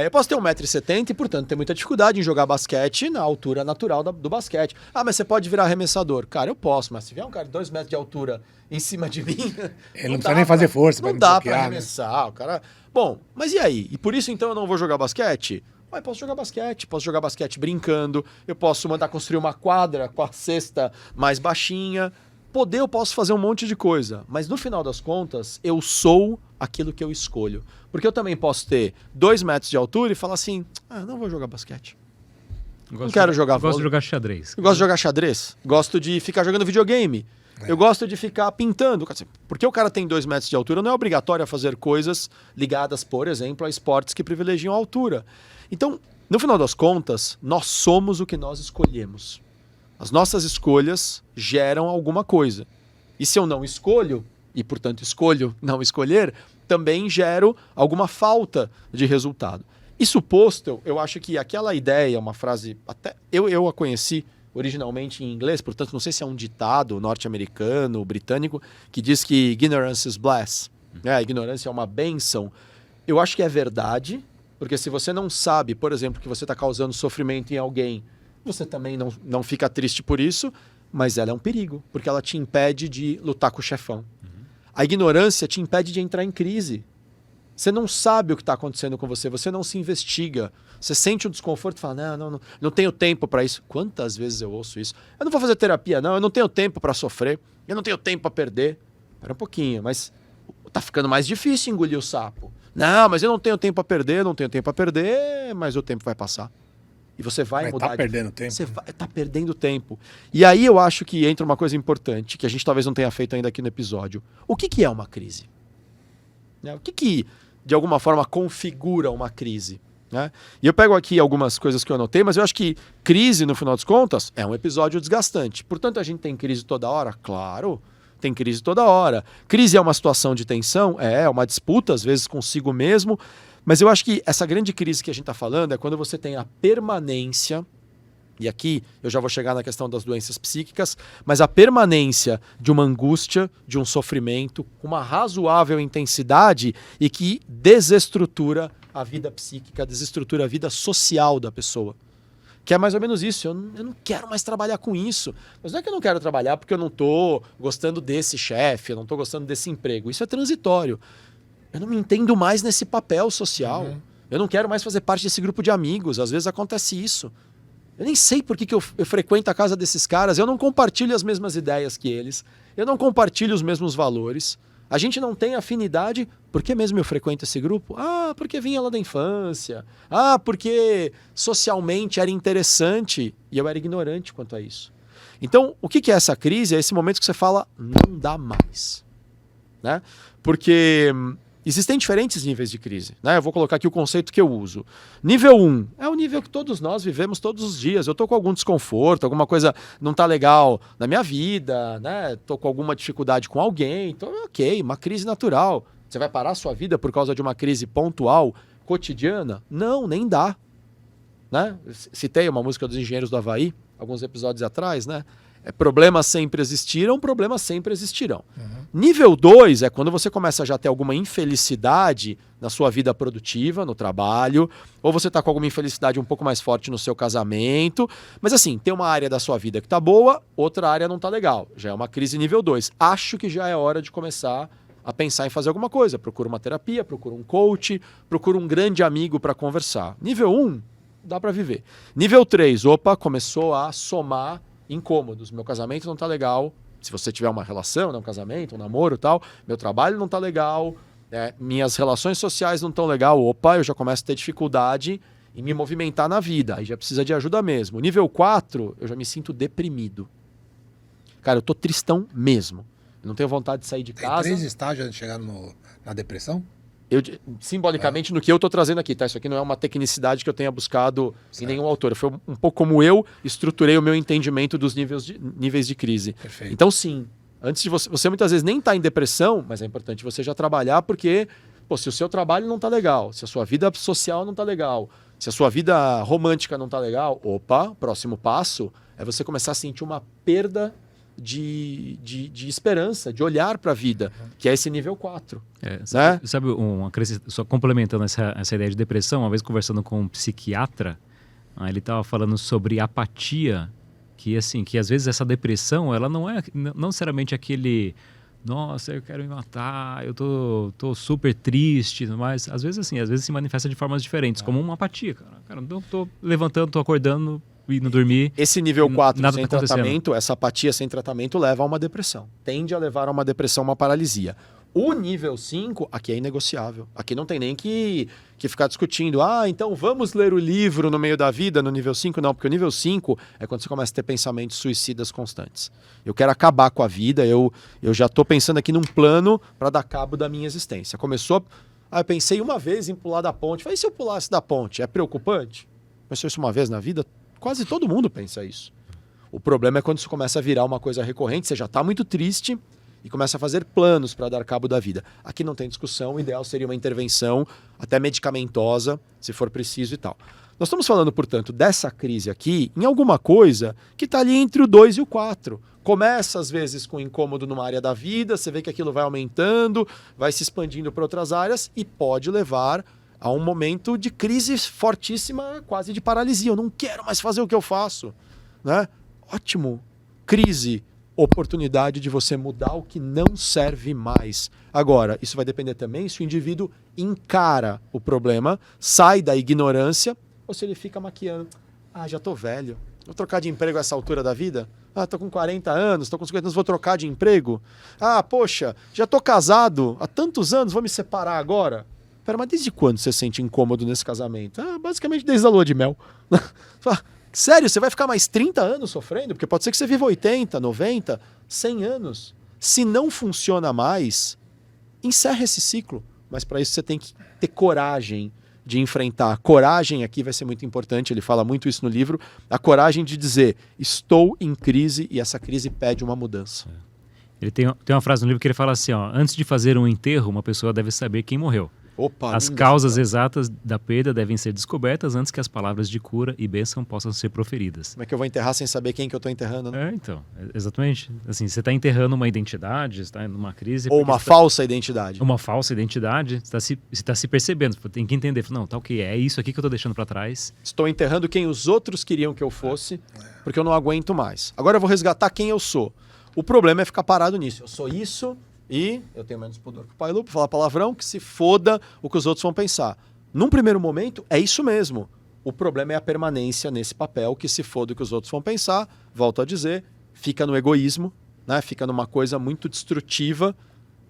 Eu posso ter 1,70 m e, portanto, ter muita dificuldade em jogar basquete na altura natural do basquete. Ah, mas você pode virar arremessador. Cara, eu posso, mas se vier um cara de 2 metros de altura em cima de mim... Ele não precisa nem fazer força. Não dá para arremessar, o cara... Bom, mas e aí? E por isso, então, eu não vou jogar basquete? Mas posso jogar basquete brincando, eu posso mandar construir uma quadra com a cesta mais baixinha. Eu posso fazer um monte de coisa, mas no final das contas, eu sou aquilo que eu escolho. Porque eu também posso ter 2 metros de altura e falar assim, não vou jogar basquete. Não quero jogar vôlei. Gosto de jogar xadrez. Eu gosto de jogar xadrez. Gosto de ficar jogando videogame. Eu gosto de ficar pintando. Porque o cara tem 2 metros de altura, não é obrigatório a fazer coisas ligadas, por exemplo, a esportes que privilegiam a altura. Então, no final das contas, nós somos o que nós escolhemos. As nossas escolhas geram alguma coisa. E se eu não escolho, e portanto escolho não escolher, também gero alguma falta de resultado. Isso posto, eu acho que aquela ideia, uma frase, até eu a conheci originalmente em inglês, portanto não sei se é um ditado norte-americano, britânico, que diz que ignorance is bliss. A ignorância é uma bênção. Eu acho que é verdade, porque se você não sabe, por exemplo, que você está causando sofrimento em alguém, você também não fica triste por isso, mas ela é um perigo, porque ela te impede de lutar com o chefão. A ignorância te impede de entrar em crise. Você não sabe o que está acontecendo com você, você não se investiga. Você sente um desconforto e fala, não tenho tempo para isso. Quantas vezes eu ouço isso? Eu não vou fazer terapia, não, eu não tenho tempo para sofrer, eu não tenho tempo para perder. Espera um pouquinho, mas tá ficando mais difícil engolir o sapo. Não, mas eu não tenho tempo para perder, mas o tempo vai passar. E você vai mudar. Tá perdendo tempo. Você tá perdendo tempo. E aí eu acho que entra uma coisa importante, que a gente talvez não tenha feito ainda aqui no episódio. O que é uma crise? O que de alguma forma configura uma crise? né? E eu pego aqui algumas coisas que eu anotei, mas eu acho que crise, no final das contas, é um episódio desgastante. Portanto, a gente tem crise toda hora? Claro, tem crise toda hora. Crise é uma situação de tensão? É uma disputa, às vezes, consigo mesmo. Mas eu acho que essa grande crise que a gente está falando é quando você tem a permanência, e aqui eu já vou chegar na questão das doenças psíquicas, mas a permanência de uma angústia, de um sofrimento, com uma razoável intensidade e que desestrutura a vida psíquica, desestrutura a vida social da pessoa. Que é mais ou menos isso. Eu não quero mais trabalhar com isso. Mas não é que eu não quero trabalhar porque eu não estou gostando desse chefe, eu não estou gostando desse emprego. Isso é transitório. Eu não me entendo mais nesse papel social. Eu não quero mais fazer parte desse grupo de amigos. Às vezes acontece isso. Eu nem sei por que eu frequento a casa desses caras. Eu não compartilho as mesmas ideias que eles. Eu não compartilho os mesmos valores. A gente não tem afinidade. Por que mesmo eu frequento esse grupo? Ah, porque vinha lá da infância. Ah, porque socialmente era interessante. E eu era ignorante quanto a isso. Então, o que é essa crise? É esse momento que você fala, não dá mais. Né? Porque existem diferentes níveis de crise, né? Eu vou colocar aqui o conceito que eu uso. Nível 1 é o nível que todos nós vivemos todos os dias. Eu estou com algum desconforto, alguma coisa não está legal na minha vida, né? Estou com alguma dificuldade com alguém. Então, ok, uma crise natural. Você vai parar a sua vida por causa de uma crise pontual, cotidiana? Não, nem dá. Né? Citei uma música dos Engenheiros do Havaí, alguns episódios atrás, né? Problemas sempre existiram, problemas sempre existirão. Nível 2 é quando você começa a já ter alguma infelicidade na sua vida produtiva, no trabalho, ou você está com alguma infelicidade um pouco mais forte no seu casamento. Mas assim, tem uma área da sua vida que está boa, outra área não está legal. Já é uma crise nível 2. Acho que já é hora de começar a pensar em fazer alguma coisa. Procura uma terapia, procura um coach, procura um grande amigo para conversar. Nível 1, dá para viver. Nível 3, opa, começou a somar incômodos. Meu casamento não tá legal. Se você tiver uma relação, né, um casamento, um namoro e tal, meu trabalho não tá legal, minhas relações sociais não estão legal. Opa, eu já começo a ter dificuldade em me movimentar na vida. Aí já precisa de ajuda mesmo. Nível 4, eu já me sinto deprimido. Cara, eu tô tristão mesmo. Eu não tenho vontade de sair de casa. Tem 3 estágios de chegar na depressão? Simbolicamente, no que eu estou trazendo aqui, tá? Isso aqui não é uma tecnicidade que eu tenha buscado em nenhum autor. Foi um pouco como eu estruturei o meu entendimento dos níveis de crise. Perfeito. Então, sim, antes de você muitas vezes nem está em depressão, mas é importante você já trabalhar porque, se o seu trabalho não está legal, se a sua vida social não está legal, se a sua vida romântica não está legal, opa, próximo passo é você começar a sentir uma perda de esperança, de olhar para a vida, que é esse nível 4. Né? Sabe, só complementando essa ideia de depressão, uma vez conversando com um psiquiatra, ele estava falando sobre apatia, que assim, que às vezes essa depressão, ela não é não necessariamente aquele, nossa, eu quero me matar, eu tô super triste, mas às vezes se manifesta de formas diferentes, como uma apatia, cara, não tô levantando, tô acordando, e não dormir. Esse nível 4 sem tratamento, essa apatia sem tratamento leva a uma depressão. Tende a levar a uma depressão, uma paralisia. O nível 5, aqui é inegociável. Aqui não tem nem que ficar discutindo. Então vamos ler o livro no meio da vida no nível 5? Não, porque o nível 5 é quando você começa a ter pensamentos suicidas constantes. Eu quero acabar com a vida, eu já estou pensando aqui num plano para dar cabo da minha existência. Começou, eu pensei uma vez em pular da ponte. Falei, e se eu pulasse da ponte? É preocupante? Pensou isso uma vez na vida? Quase todo mundo pensa isso. O problema é quando isso começa a virar uma coisa recorrente, você já está muito triste e começa a fazer planos para dar cabo da vida. Aqui não tem discussão, o ideal seria uma intervenção até medicamentosa, se for preciso e tal. Nós estamos falando, portanto, dessa crise aqui em alguma coisa que está ali entre o 2 e o 4. Começa, às vezes, com incômodo numa área da vida, você vê que aquilo vai aumentando, vai se expandindo para outras áreas e pode levar a um momento de crise fortíssima, quase de paralisia. Eu não quero mais fazer o que eu faço. Né? Ótimo. Crise, oportunidade de você mudar o que não serve mais. Agora, isso vai depender também se o indivíduo encara o problema, sai da ignorância, ou se ele fica maquiando. Já tô velho. Vou trocar de emprego a essa altura da vida? Tô com 40 anos, tô com 50 anos, vou trocar de emprego? Poxa, já tô casado há tantos anos, vou me separar agora? Pera, mas desde quando você sente incômodo nesse casamento? Basicamente desde a lua de mel. Sério, você vai ficar mais 30 anos sofrendo? Porque pode ser que você viva 80, 90, 100 anos. Se não funciona mais, encerra esse ciclo. Mas para isso você tem que ter coragem de enfrentar. Coragem aqui vai ser muito importante, ele fala muito isso no livro, a coragem de dizer, estou em crise e essa crise pede uma mudança. Ele tem uma frase no livro que ele fala assim, ó, antes de fazer um enterro, uma pessoa deve saber quem morreu. Opa, as causas exatas da perda devem ser descobertas antes que as palavras de cura e bênção possam ser proferidas. Como é que eu vou enterrar sem saber quem que eu estou enterrando? Né? Então, exatamente. Assim, você está enterrando uma identidade, está numa crise... Ou uma falsa identidade. Uma falsa identidade, você está se percebendo, tem que entender, não, tá ok, é isso aqui que eu estou deixando para trás. Estou enterrando quem os outros queriam que eu fosse, porque eu não aguento mais. Agora eu vou resgatar quem eu sou. O problema é ficar parado nisso. Eu sou isso... E eu tenho menos pudor que o Pai Lu para falar palavrão, que se foda o que os outros vão pensar. Num primeiro momento, é isso mesmo. O problema é a permanência nesse papel, que se foda o que os outros vão pensar, volto a dizer, fica no egoísmo, né? Fica numa coisa muito destrutiva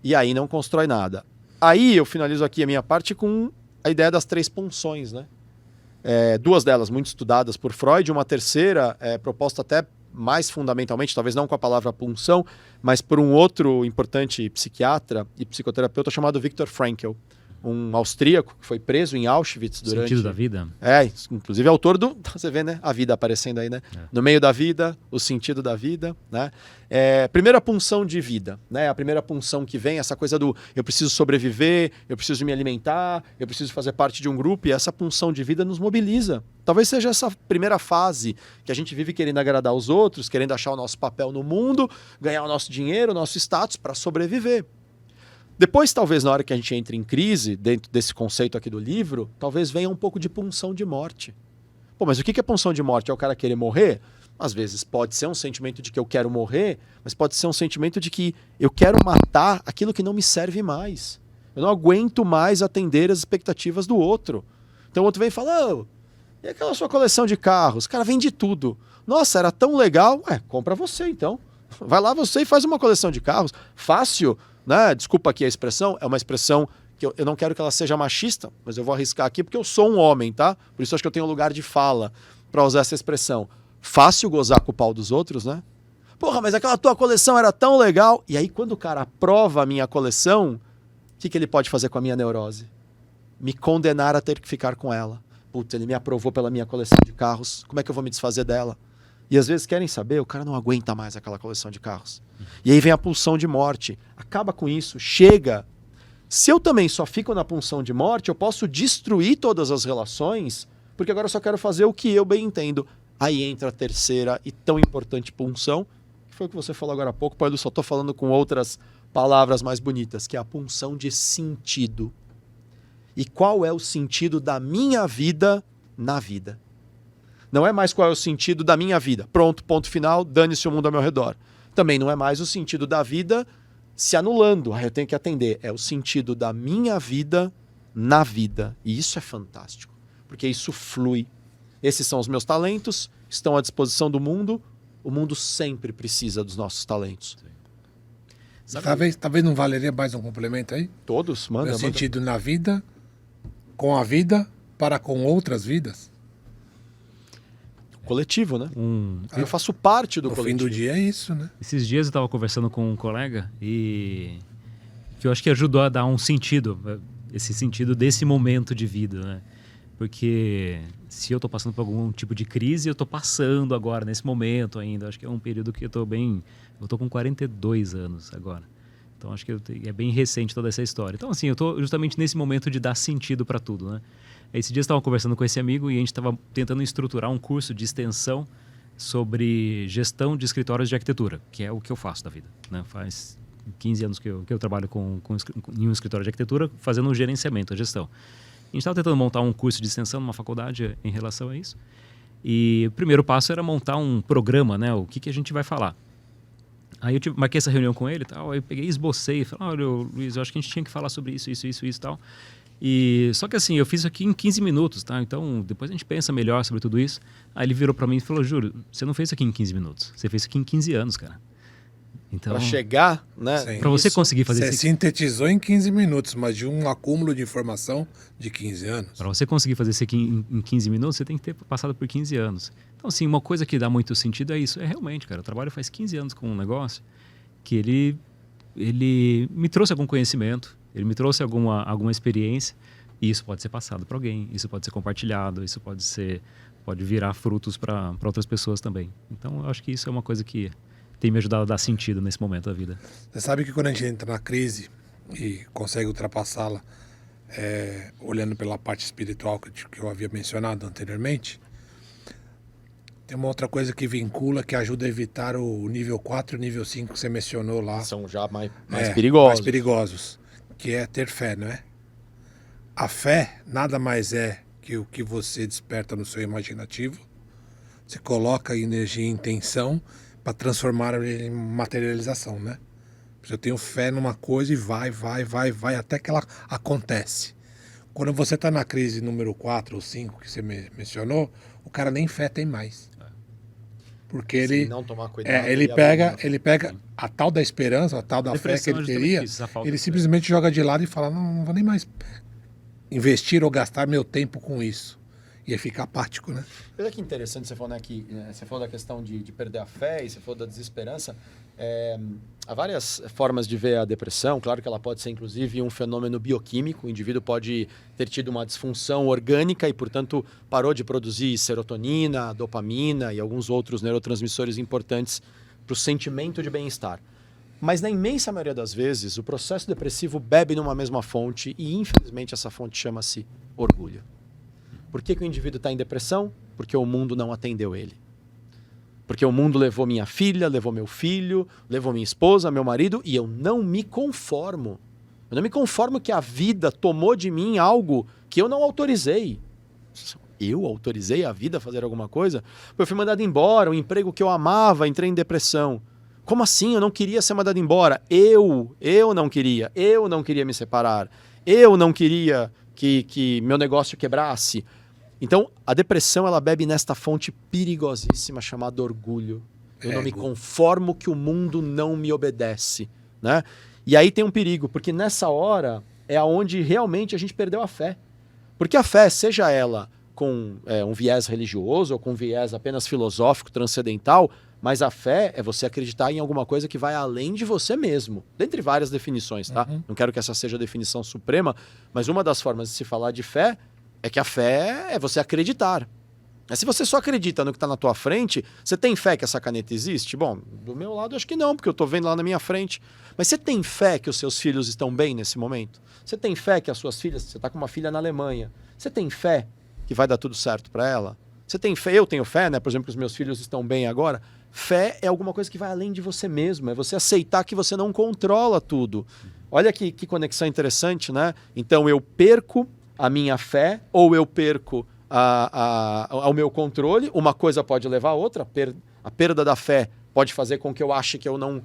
e aí não constrói nada. Aí eu finalizo aqui a minha parte com a ideia das 3 punções, né? 2 delas muito estudadas por Freud, uma terceira proposta até mais fundamentalmente, talvez não com a palavra punção, mas por um outro importante psiquiatra e psicoterapeuta chamado Viktor Frankl, um austríaco que foi preso em Auschwitz durante... Sentido da vida? Inclusive autor do... Você vê, né? A vida aparecendo aí, né? No meio da vida, o sentido da vida, né? Primeira punção de vida, né? A primeira punção que vem, essa coisa do eu preciso sobreviver, eu preciso me alimentar, eu preciso fazer parte de um grupo, e essa punção de vida nos mobiliza. Talvez seja essa primeira fase que a gente vive querendo agradar os outros, querendo achar o nosso papel no mundo, ganhar o nosso dinheiro, o nosso status para sobreviver. Depois, talvez, na hora que a gente entre em crise, dentro desse conceito aqui do livro, talvez venha um pouco de punção de morte. Pô, mas o que é punção de morte? É o cara querer morrer? Às vezes pode ser um sentimento de que eu quero morrer, mas pode ser um sentimento de que eu quero matar aquilo que não me serve mais. Eu não aguento mais atender as expectativas do outro. Então o outro vem e fala, e aquela sua coleção de carros? Cara, vende tudo. Nossa, era tão legal. Compra você então. Vai lá você e faz uma coleção de carros. Fácil, né? Desculpa aqui a expressão, é uma expressão que eu não quero que ela seja machista, mas eu vou arriscar aqui porque eu sou um homem, tá? Por isso acho que eu tenho lugar de fala para usar essa expressão. Fácil gozar com o pau dos outros, né? Porra, mas aquela tua coleção era tão legal. E aí quando o cara aprova a minha coleção, o que ele pode fazer com a minha neurose? Me condenar a ter que ficar com ela. Putz, ele me aprovou pela minha coleção de carros, como é que eu vou me desfazer dela? E às vezes querem saber, o cara não aguenta mais aquela coleção de carros. E aí vem a pulsão de morte. Acaba com isso, chega. Se eu também só fico na pulsão de morte, eu posso destruir todas as relações, porque agora eu só quero fazer o que eu bem entendo. Aí entra a terceira e tão importante punção, que foi o que você falou agora há pouco, Pai Lu, só estou falando com outras palavras mais bonitas, que é a punção de sentido. E qual é o sentido da minha vida na vida? Não é mais qual é o sentido da minha vida. Pronto, ponto final, dane-se o mundo ao meu redor. Também não é mais o sentido da vida se anulando. Eu tenho que atender. É o sentido da minha vida na vida. E isso é fantástico, porque isso flui. Esses são os meus talentos, estão à disposição do mundo. O mundo sempre precisa dos nossos talentos. Talvez não valeria mais um complemento aí? Todos, manda. No sentido na vida, com a vida, para com outras vidas. Coletivo, né? Eu faço parte do coletivo. No fim do dia é isso, né? Esses dias eu estava conversando com um colega e que eu acho que ajudou a dar um sentido, esse sentido desse momento de vida, né? Porque se eu estou passando por algum tipo de crise, eu estou passando agora, nesse momento ainda. Acho que é um período que eu estou bem... Eu estou com 42 anos agora. Então acho que é bem recente toda essa história. Então assim, eu estou justamente nesse momento de dar sentido para tudo, né? Esse dia eu estava conversando com esse amigo e a gente estava tentando estruturar um curso de extensão sobre gestão de escritórios de arquitetura, que é o que eu faço da vida, né? Faz 15 anos que eu trabalho em um escritório de arquitetura, fazendo um gerenciamento, a gestão. A gente estava tentando montar um curso de extensão numa faculdade em relação a isso. E o primeiro passo era montar um programa, né? O que a gente vai falar. Aí eu marquei essa reunião com ele e tal, aí eu peguei e esbocei, falei, olha, Luiz, eu acho que a gente tinha que falar sobre isso e tal. E só que assim, eu fiz isso aqui em 15 minutos, tá? Então, depois a gente pensa melhor sobre tudo isso. Aí ele virou pra mim e falou, Júlio, você não fez isso aqui em 15 minutos, você fez isso aqui em 15 anos, cara. Então, para chegar, né? Para você conseguir fazer isso. Você sintetizou em 15 minutos, mas de um acúmulo de informação de 15 anos. Para você conseguir fazer isso aqui em 15 minutos, você tem que ter passado por 15 anos. Então, assim, uma coisa que dá muito sentido é isso. É realmente, cara, eu trabalho faz 15 anos com um negócio que ele me trouxe algum conhecimento, ele me trouxe alguma experiência, E isso pode ser passado para alguém, isso pode ser compartilhado, isso pode virar frutos para outras pessoas também. Então, eu acho que isso é uma coisa que tem me ajudado a dar sentido nesse momento da vida. Você sabe que quando a gente entra na crise e consegue ultrapassá-la, olhando pela parte espiritual que eu havia mencionado anteriormente, tem uma outra coisa que vincula, que ajuda a evitar o nível 4 e o nível 5 que você mencionou lá. São já mais perigosos. Mais perigosos, que é ter fé, não é? A fé nada mais é que o que você desperta no seu imaginativo, você coloca energia e intenção para transformar em materialização, né? Eu tenho fé numa coisa e vai até que ela acontece. Quando você está na crise número 4 ou 5 que você mencionou, o cara nem fé tem mais. Porque ele não tomar cuidado, ele pega a tal da esperança, a tal da fé que ele teria, ele simplesmente joga de lado e fala, não vou nem mais investir ou gastar meu tempo com isso. E aí fica apático, né? Olha que interessante, você falou, né, que você falou da questão de perder a fé e você falou da desesperança. Há várias formas de ver a depressão. Claro que ela pode ser, inclusive, um fenômeno bioquímico. O indivíduo pode ter tido uma disfunção orgânica e, portanto, parou de produzir serotonina, dopamina e alguns outros neurotransmissores importantes para o sentimento de bem-estar. Mas, na imensa maioria das vezes, o processo depressivo bebe numa mesma fonte e, infelizmente, essa fonte chama-se orgulho. Por que o indivíduo está em depressão? Porque o mundo não atendeu ele. Porque o mundo levou minha filha, levou meu filho, levou minha esposa, meu marido, e eu não me conformo. Eu não me conformo que a vida tomou de mim algo que eu não autorizei. Eu autorizei a vida a fazer alguma coisa? Eu fui mandado embora, um emprego que eu amava, entrei em depressão. Como assim? Eu não queria ser mandado embora. Eu não queria me separar. Eu não queria que meu negócio quebrasse. Então, a depressão, ela bebe nesta fonte perigosíssima chamada orgulho. Eu não me conformo que o mundo não me obedece, né? E aí tem um perigo, porque nessa hora é onde realmente a gente perdeu a fé. Porque a fé, seja ela com um viés religioso ou com um viés apenas filosófico, transcendental, mas a fé é você acreditar em alguma coisa que vai além de você mesmo. Dentre várias definições, tá? Não quero que essa seja a definição suprema, mas uma das formas de se falar de fé é que a fé é você acreditar. Se você só acredita no que está na tua frente, você tem fé que essa caneta existe? Bom, do meu lado acho que não, porque eu estou vendo lá na minha frente. Mas você tem fé que os seus filhos estão bem nesse momento? Você tem fé que as suas filhas... Você está com uma filha na Alemanha. Você tem fé que vai dar tudo certo para ela? Você tem fé? Eu tenho fé, né? Por exemplo, que os meus filhos estão bem agora. Fé é alguma coisa que vai além de você mesmo. É você aceitar que você não controla tudo. Olha que conexão interessante, né? Então eu perco a minha fé ou eu perco ao meu controle. Uma coisa pode levar a outra. A perda da fé pode fazer com que eu ache que eu não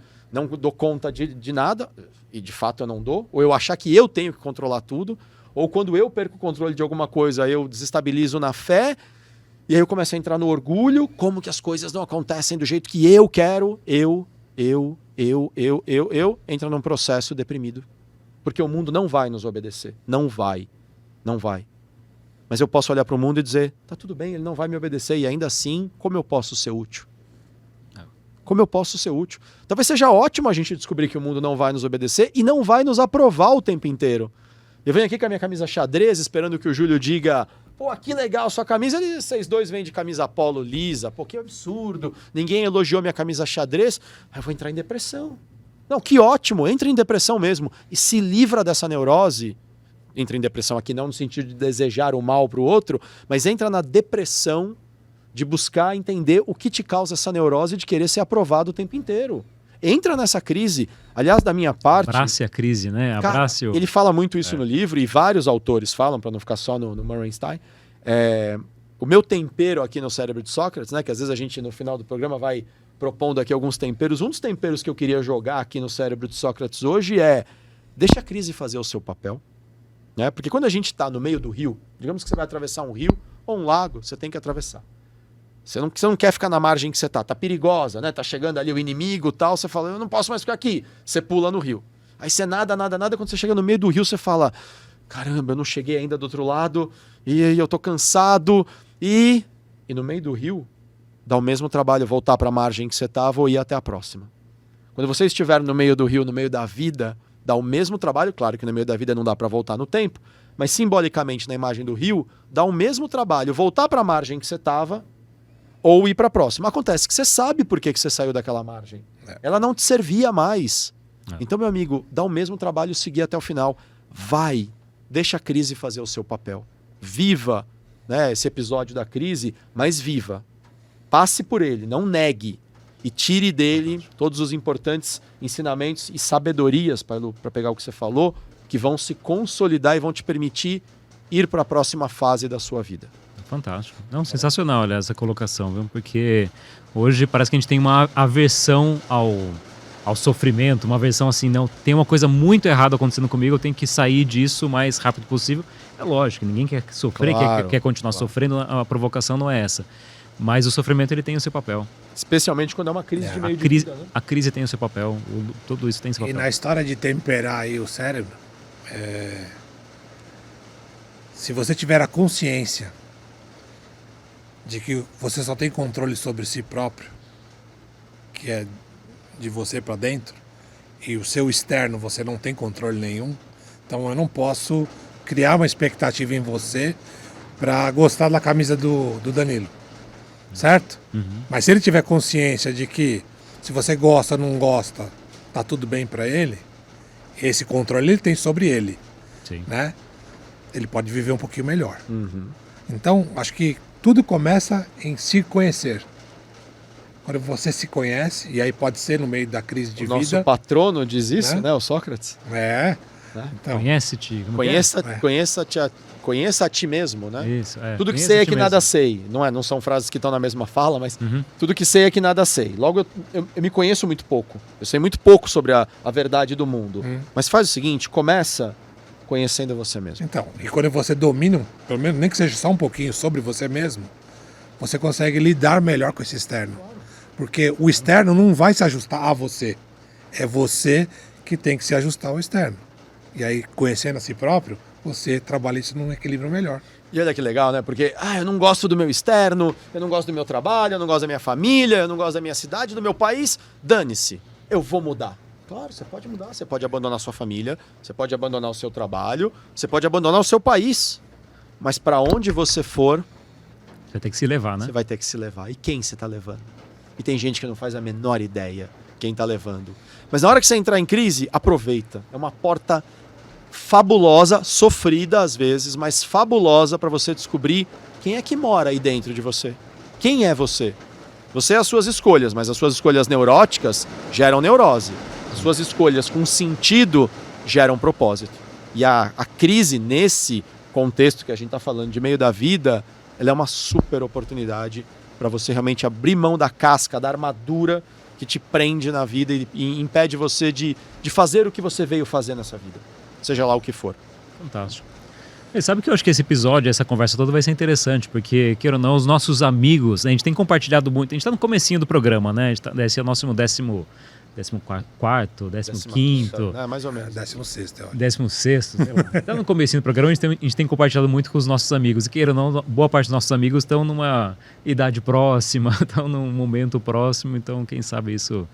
dou conta de nada, e de fato eu não dou. Ou eu achar que eu tenho que controlar tudo. Ou quando eu perco o controle de alguma coisa, eu desestabilizo na fé, e aí eu começo a entrar no orgulho, como que as coisas não acontecem do jeito que eu quero. Entra num processo deprimido. Porque o mundo não vai nos obedecer. Não vai. Mas eu posso olhar para o mundo e dizer, tá tudo bem, ele não vai me obedecer, e ainda assim, como eu posso ser útil? Como eu posso ser útil? Talvez seja ótimo a gente descobrir que o mundo não vai nos obedecer e não vai nos aprovar o tempo inteiro. Eu venho aqui com a minha camisa xadrez, esperando que o Júlio diga, pô, que legal sua camisa, vocês dois vêm de camisa polo lisa, pô, que absurdo, ninguém elogiou minha camisa xadrez, aí eu vou entrar em depressão. Não, que ótimo, entra em depressão mesmo, e se livra dessa neurose. Entra em depressão aqui não no sentido de desejar o mal para o outro, mas entra na depressão de buscar entender o que te causa essa neurose de querer ser aprovado o tempo inteiro. Entra nessa crise. Aliás, da minha parte... Abrace a crise, né? Abrace ele fala muito isso no livro, e vários autores falam, para não ficar só no Murray-Stein. O meu tempero aqui no Cérebro de Sócrates, né, que às vezes a gente no final do programa vai propondo aqui alguns temperos. Um dos temperos que eu queria jogar aqui no Cérebro de Sócrates hoje é: deixa a crise fazer o seu papel. Né? Porque quando a gente está no meio do rio, digamos que você vai atravessar um rio ou um lago, você tem que atravessar. Você não quer ficar na margem que você tá perigosa, né? Tá chegando ali o inimigo e tal, você fala, eu não posso mais ficar aqui. Você pula no rio. Aí você nada, quando você chega no meio do rio, você fala, caramba, eu não cheguei ainda do outro lado, e eu tô cansado, e no meio do rio, dá o mesmo trabalho voltar para a margem que você tava ou ir até a próxima. Quando você estiver no meio do rio, no meio da vida, dá o mesmo trabalho, claro que no meio da vida não dá para voltar no tempo, mas simbolicamente na imagem do rio, dá o mesmo trabalho voltar para a margem que você estava ou ir para a próxima. Acontece que você sabe por que você saiu daquela margem. Ela não te servia mais. Então, meu amigo, dá o mesmo trabalho seguir até o final. Vai, deixa a crise fazer o seu papel. Viva, né, esse episódio da crise, mas viva. Passe por ele, não negue. E tire dele todos os importantes ensinamentos e sabedorias, para pegar o que você falou, que vão se consolidar e vão te permitir ir para a próxima fase da sua vida. Fantástico. Não, sensacional, aliás, essa colocação, viu? Porque hoje parece que a gente tem uma aversão ao sofrimento, uma aversão assim, não, tem uma coisa muito errada acontecendo comigo, eu tenho que sair disso o mais rápido possível. É lógico, ninguém quer sofrer, Claro, quer continuar sofrendo, a provocação não é essa. Mas o sofrimento, ele tem o seu papel. Especialmente quando é uma crise de meio de vida, né? A crise tem o seu papel, tudo isso tem seu papel. E na história de temperar aí o cérebro, se você tiver a consciência de que você só tem controle sobre si próprio, que é de você para dentro, e o seu externo você não tem controle nenhum, então eu não posso criar uma expectativa em você para gostar da camisa do Danilo. Certo? Mas se ele tiver consciência de que se você gosta ou não gosta, tá tudo bem para ele, esse controle ele tem sobre ele. Sim. Né? Ele pode viver um pouquinho melhor. Então, acho que tudo começa em se conhecer. Quando você se conhece, e aí pode ser no meio da crise de vida. Nosso patrono diz isso, né? O Sócrates. Então, Conhece-te. Conheça a ti mesmo, né? Isso, tudo que sei é que nada sei. Não são frases que estão na mesma fala, mas tudo que sei é que nada sei. Logo, eu me conheço muito pouco. Eu sei muito pouco sobre a verdade do mundo. Mas faz o seguinte, começa conhecendo você mesmo. Então, e quando você domina, pelo menos nem que seja só um pouquinho sobre você mesmo, você consegue lidar melhor com esse externo. Porque o externo não vai se ajustar a você. É você que tem que se ajustar ao externo. E aí, conhecendo a si próprio, você trabalha isso num equilíbrio melhor. E olha que legal, né? Porque eu não gosto do meu externo, eu não gosto do meu trabalho, eu não gosto da minha família, eu não gosto da minha cidade, do meu país. Dane-se, eu vou mudar. Claro, você pode mudar, você pode abandonar a sua família, você pode abandonar o seu trabalho, você pode abandonar o seu país. Mas para onde você for... Você vai ter que se levar, né? Você vai ter que se levar. E quem você está levando? E tem gente que não faz a menor ideia quem está levando. Mas na hora que você entrar em crise, aproveita. É uma porta fabulosa, sofrida às vezes, mas fabulosa para você descobrir quem é que mora aí dentro de você. Quem é você? Você é as suas escolhas, mas as suas escolhas neuróticas geram neurose. As suas escolhas com sentido geram propósito. E a crise, nesse contexto que a gente está falando de meio da vida, ela é uma super oportunidade para você realmente abrir mão da casca, da armadura que te prende na vida e impede você de fazer o que você veio fazer nessa vida. Seja lá o que for. Fantástico. E sabe que eu acho que esse episódio, essa conversa toda vai ser interessante, porque, queira ou não, os nossos amigos, a gente tem compartilhado muito, a gente está no comecinho do programa, né? Esse é o nosso 15º, 15º... mais ou menos. 16º, eu acho. 16º, sei lá. Está no comecinho do programa, a gente tem compartilhado muito com os nossos amigos. E queira ou não, boa parte dos nossos amigos estão numa idade próxima, estão num momento próximo, então quem sabe isso...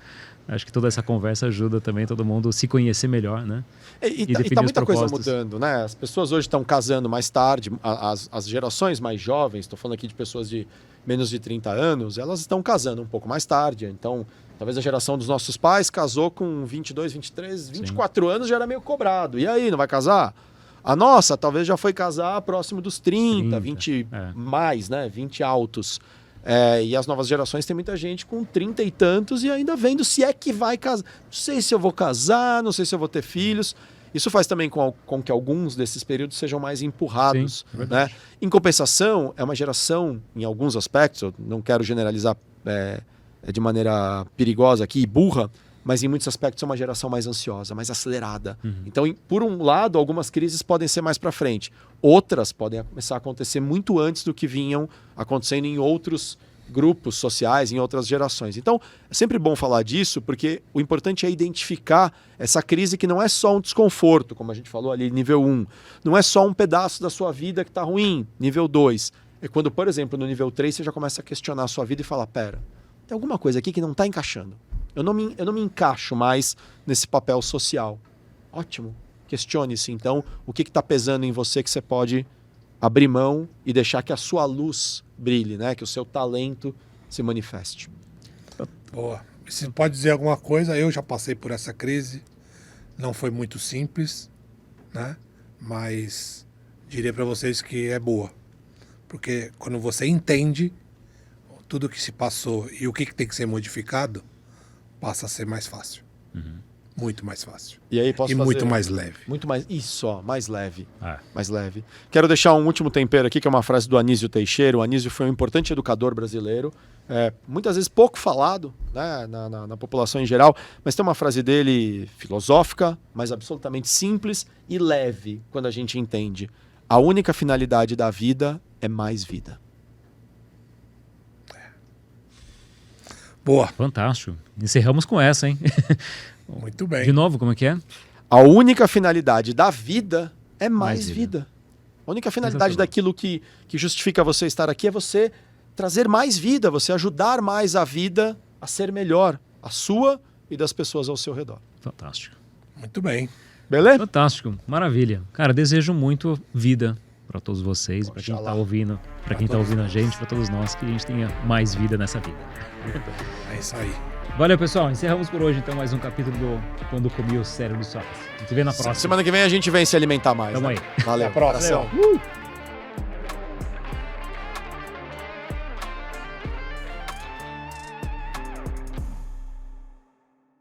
Acho que toda essa conversa ajuda também todo mundo a se conhecer melhor, né? E tá muita coisa mudando, né? As pessoas hoje estão casando mais tarde, as gerações mais jovens, estou falando aqui de pessoas de menos de 30 anos, elas estão casando um pouco mais tarde. Então, talvez a geração dos nossos pais casou com 22, 23, 24 anos, já era meio cobrado. E aí, não vai casar? A nossa talvez já foi casar próximo dos 30 20 mais, né? 20 altos. E as novas gerações tem muita gente com 30 e tantos e ainda vendo se é que vai casar. Não sei se eu vou casar, não sei se eu vou ter filhos. Isso faz também com que alguns desses períodos sejam mais empurrados. Sim, né? Em compensação, é uma geração, em alguns aspectos, eu não quero generalizar de maneira perigosa aqui e burra, mas em muitos aspectos é uma geração mais ansiosa, mais acelerada. Então, por um lado, algumas crises podem ser mais para frente. Outras podem começar a acontecer muito antes do que vinham acontecendo em outros grupos sociais, em outras gerações. Então, é sempre bom falar disso, porque o importante é identificar essa crise que não é só um desconforto, como a gente falou ali, nível 1. Não é só um pedaço da sua vida que está ruim, nível 2. É quando, por exemplo, no nível 3, você já começa a questionar a sua vida e fala, pera, tem alguma coisa aqui que não está encaixando. Eu não me encaixo mais nesse papel social. Ótimo. O Questione-se, então, o que está pesando em você que você pode abrir mão e deixar que a sua luz brilhe, né? Que o seu talento se manifeste. Boa. Se pode dizer alguma coisa, eu já passei por essa crise. Não foi muito simples, né? Mas diria para vocês que é boa. Porque quando você entende tudo que se passou e o que tem que ser modificado, passa a ser mais fácil. Muito mais fácil. E aí posso fazer... muito mais leve. Muito mais... Isso, ó, mais leve. Mais leve. Quero deixar um último tempero aqui, que é uma frase do Anísio Teixeira. O Anísio foi um importante educador brasileiro. Muitas vezes pouco falado, né, na população em geral, mas tem uma frase dele filosófica, mas absolutamente simples e leve quando a gente entende. A única finalidade da vida é mais vida. Boa. Fantástico. Encerramos com essa, hein? Muito bem. De novo, como é que é? A única finalidade da vida é mais vida. A única finalidade daquilo que justifica você estar aqui é você trazer mais vida, você ajudar mais a vida a ser melhor, a sua e das pessoas ao seu redor. Fantástico. Muito bem. Beleza? Fantástico. Maravilha. Cara, desejo muito vida para todos vocês, para quem está ouvindo, para quem está ouvindo a gente, para todos nós, que a gente tenha mais vida nessa vida. É isso aí. Valeu, pessoal. Encerramos por hoje, então, mais um capítulo do Quando Comi o Cérebro do Sócrates. A gente se vê na próxima. Semana que vem a gente vem se alimentar mais. Tamo né? aí. Valeu. Até a próxima.